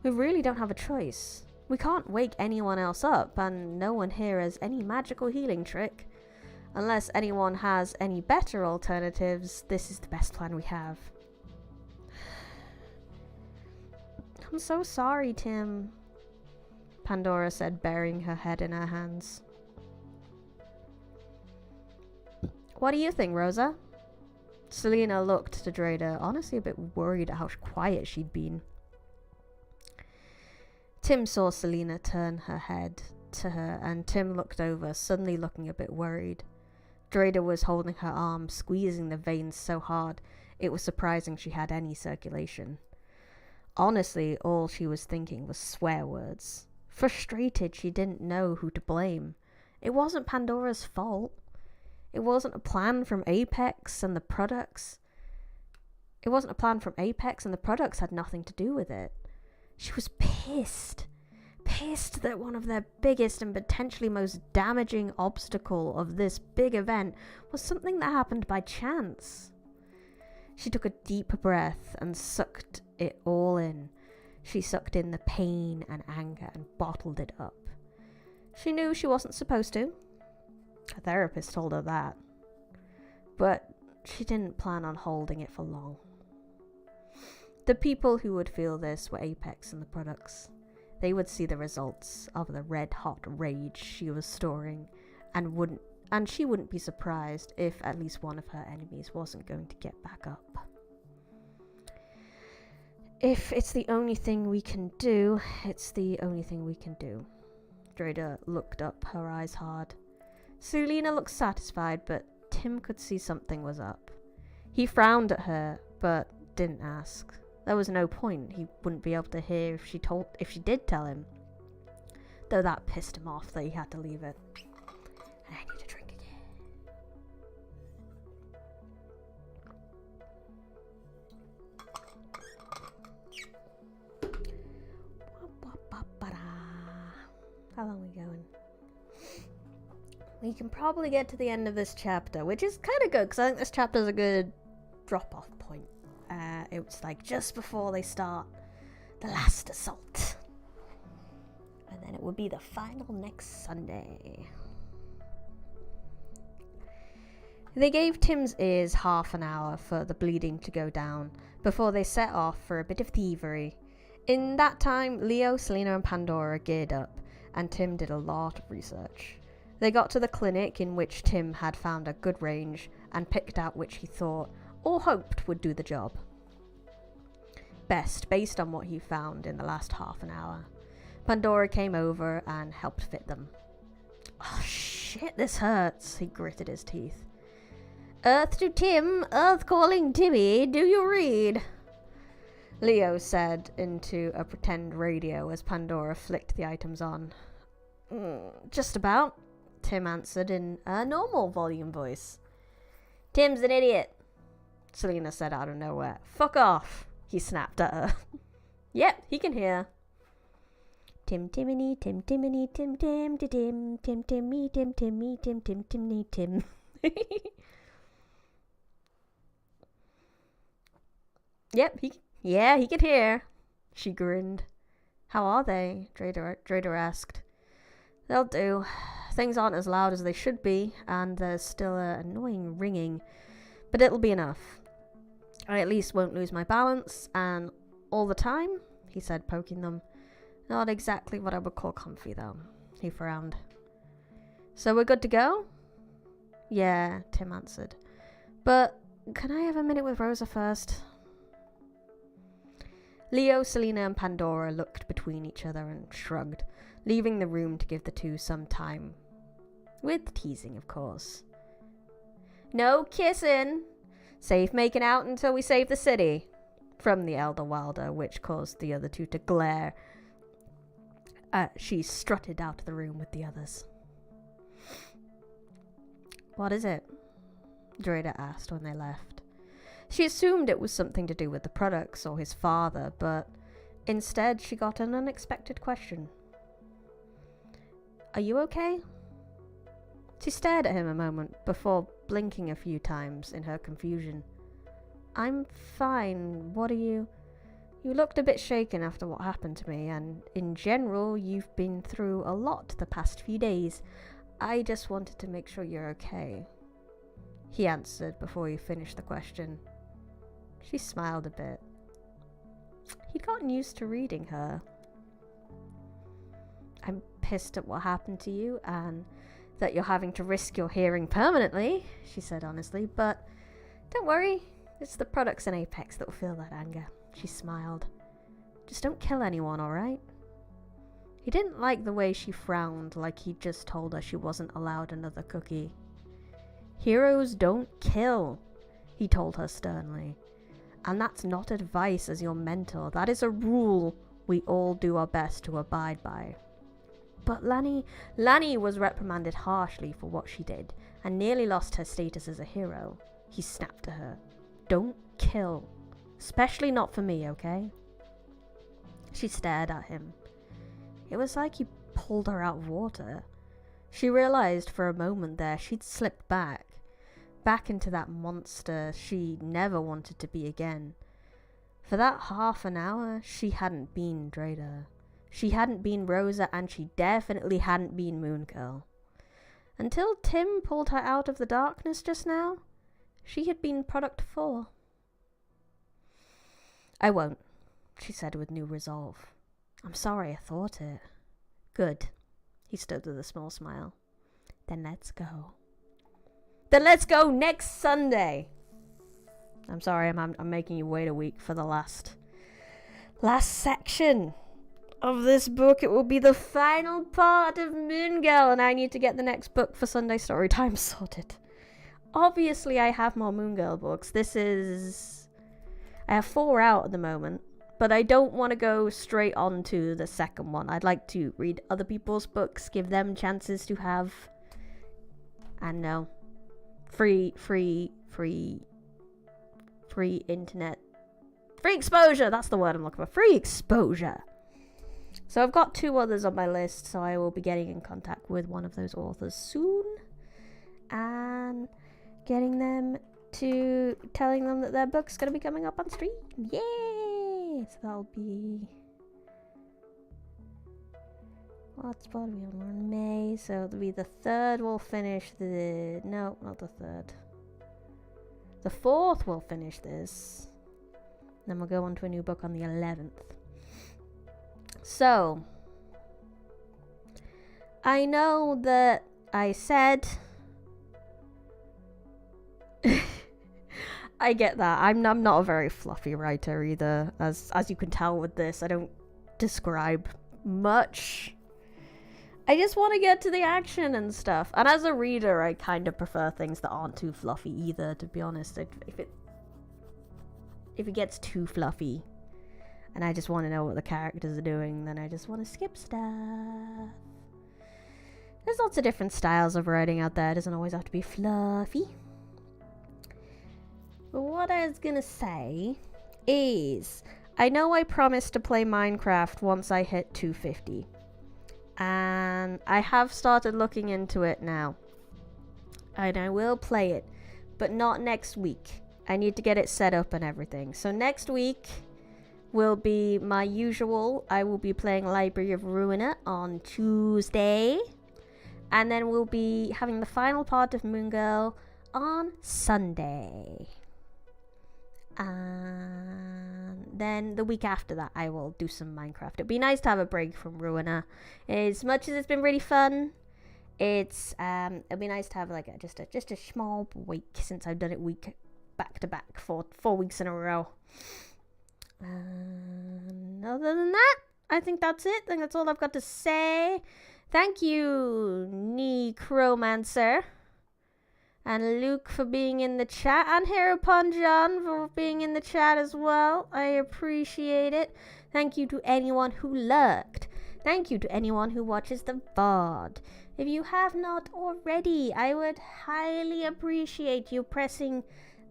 We really don't have a choice. We can't wake anyone else up, and no one here has any magical healing trick. Unless anyone has any better alternatives, this is the best plan we have. I'm so sorry, Tim, Pandora said, burying her head in her hands. What do you think, Rosa? Selena looked to Dreda, honestly a bit worried at how quiet she'd been. Tim saw Selena turn her head to her, and Tim looked over, suddenly looking a bit worried. Dreda was holding her arm, squeezing the veins so hard It was surprising she had any circulation. Honestly, all she was thinking was swear words. Frustrated, she didn't know who to blame. It wasn't Pandora's fault. It wasn't a plan from Apex, and the products had nothing to do with it. She was pissed. Pissed that one of their biggest and potentially most damaging obstacle of this big event was something that happened by chance. She took a deep breath and sucked it all in. She sucked in the pain and anger and bottled it up. She knew she wasn't supposed to. Her therapist told her that. But she didn't plan on holding it for long. The people who would feel this were Apex and the products. They would see the results of the red-hot rage she was storing, and she wouldn't be surprised if at least one of her enemies wasn't going to get back up. If it's the only thing we can do, it's the only thing we can do. Dreda looked up, her eyes hard. Selena looked satisfied, but Tim could see something was up. He frowned at her, but didn't ask. There was no point. He wouldn't be able to hear if she did tell him. Though that pissed him off that he had to leave it. And I need a drink again. How long are we going? We can probably get to the end of this chapter, which is kind of good, because I think this chapter is a good drop-off point. It was like just before they start the last assault. And then it would be the final next Sunday. They gave Tim's ears half an hour for the bleeding to go down before they set off for a bit of thievery. In that time, Leo, Selena and Pandora geared up, and Tim did a lot of research. They got to the clinic in which Tim had found a good range and picked out which he thought or hoped would do the job best based on what he found in the last half an hour. Pandora came over and helped fit them. Oh shit, this hurts, he gritted his teeth. Earth to Tim, Earth calling Timmy, do you read? Leo said into a pretend radio as Pandora flicked the items on. Just about, Tim answered in a normal volume voice. Tim's an idiot, Selena said out of nowhere. Fuck off, he snapped at her. Yep, he can hear. Tim Timiny, Tim Timiny, Tim Tim Tim Tim Timmy, Tim Timmy, Tim Tim Timmy, Tim. Yep, he can hear. She grinned. How are they? Dreda asked. They'll do. Things aren't as loud as they should be, and there's still an annoying ringing, but it'll be enough. I at least won't lose my balance, and all the time, he said, poking them. Not exactly what I would call comfy, though. He frowned. So we're good to go? Yeah, Tim answered. But can I have a minute with Rosa first? Leo, Selena and Pandora looked between each other and shrugged, leaving the room to give the two some time. With teasing, of course. No kissing! Safe making out until we save the city, from the Elder Wilder, which caused the other two to glare. She strutted out of the room with the others. What is it? Dreda asked when they left. She assumed it was something to do with the products or his father, but instead she got an unexpected question. Are you okay? She stared at him a moment before blinking a few times in her confusion. I'm fine. What are you? You looked a bit shaken after what happened to me, and in general, you've been through a lot the past few days. I just wanted to make sure you're okay, he answered before he finished the question. She smiled a bit. He'd gotten used to reading her. I'm pissed at what happened to you, and that you're having to risk your hearing permanently, she said honestly, but don't worry, it's the products in Apex that will feel that anger. She smiled. Just don't kill anyone, alright? He didn't like the way she frowned, like he'd just told her she wasn't allowed another cookie. Heroes don't kill, he told her sternly. And that's not advice as your mentor. That is a rule we all do our best to abide by. But Lani was reprimanded harshly for what she did and nearly lost her status as a hero. He snapped to her. Don't kill. Especially not for me, okay? She stared at him. It was like he pulled her out of water. She realized for a moment there she'd slipped back into that monster she never wanted to be again. For that half an hour, she hadn't been Drada. She hadn't been Rosa, and she definitely hadn't been Moon Girl. Until Tim pulled her out of the darkness just now, she had been Product 4. I won't, she said with new resolve. I'm sorry I thought it. Good. He stood with a small smile. Then let's go. Then let's go next Sunday. I'm sorry, I'm making you wait a week for the last section of this book. It will be the final part of Moon Girl, and I need to get the next book for Sunday Storytime sorted. Obviously, I have more Moon Girl books. I have 4 out at the moment, but I don't want to go straight on to the second one. I'd like to read other people's books, give them chances to have, and no, free internet, free exposure. That's the word I'm looking for. Free exposure. So I've got 2 others on my list, so I will be getting in contact with one of those authors soon and telling them that their book's going to be coming up on stream. Yay! So that'll be... What spot are we on? May. So it'll be the 3rd we'll finish the... No, not the 3rd. The 4th we'll finish this. Then we'll go on to a new book on the 11th. So, I know that I said... I get that. I'm not a very fluffy writer either. As you can tell with this, I don't describe much. I just want to get to the action and stuff. And as a reader, I kind of prefer things that aren't too fluffy either, to be honest. If it gets too fluffy and I just want to know what the characters are doing, then I just want to skip stuff. There's lots of different styles of writing out there. It doesn't always have to be fluffy. But what I was gonna say is, I know I promised to play Minecraft once I hit 250. And I have started looking into it now. And I will play it, but not next week. I need to get it set up and everything. So next week will be my usual. I will be playing Library of Ruina on Tuesday. And then we'll be having the final part of Moon Girl on Sunday. And then the week after that, I will do some Minecraft. It'd be nice to have a break from Ruina. As much as it's been really fun, it'd be nice to have like just a small week, since I've done it week back to back for 4 weeks in a row. And other than that, I think that's it. I think that's all I've got to say. Thank you, Necromancer. And Luke for being in the chat. And Hereupon John for being in the chat as well. I appreciate it. Thank you to anyone who lurked. Thank you to anyone who watches the VOD. If you have not already, I would highly appreciate you pressing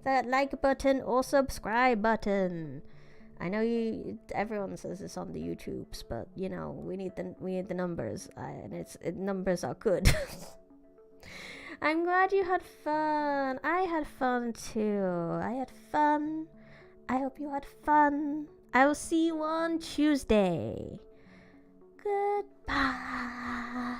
that like button or subscribe button. I know everyone says this on the YouTubes, but you know, we need the numbers, and numbers are good. I'm glad you had fun. I had fun too. I had fun. I hope you had fun. I will see you on Tuesday. Goodbye.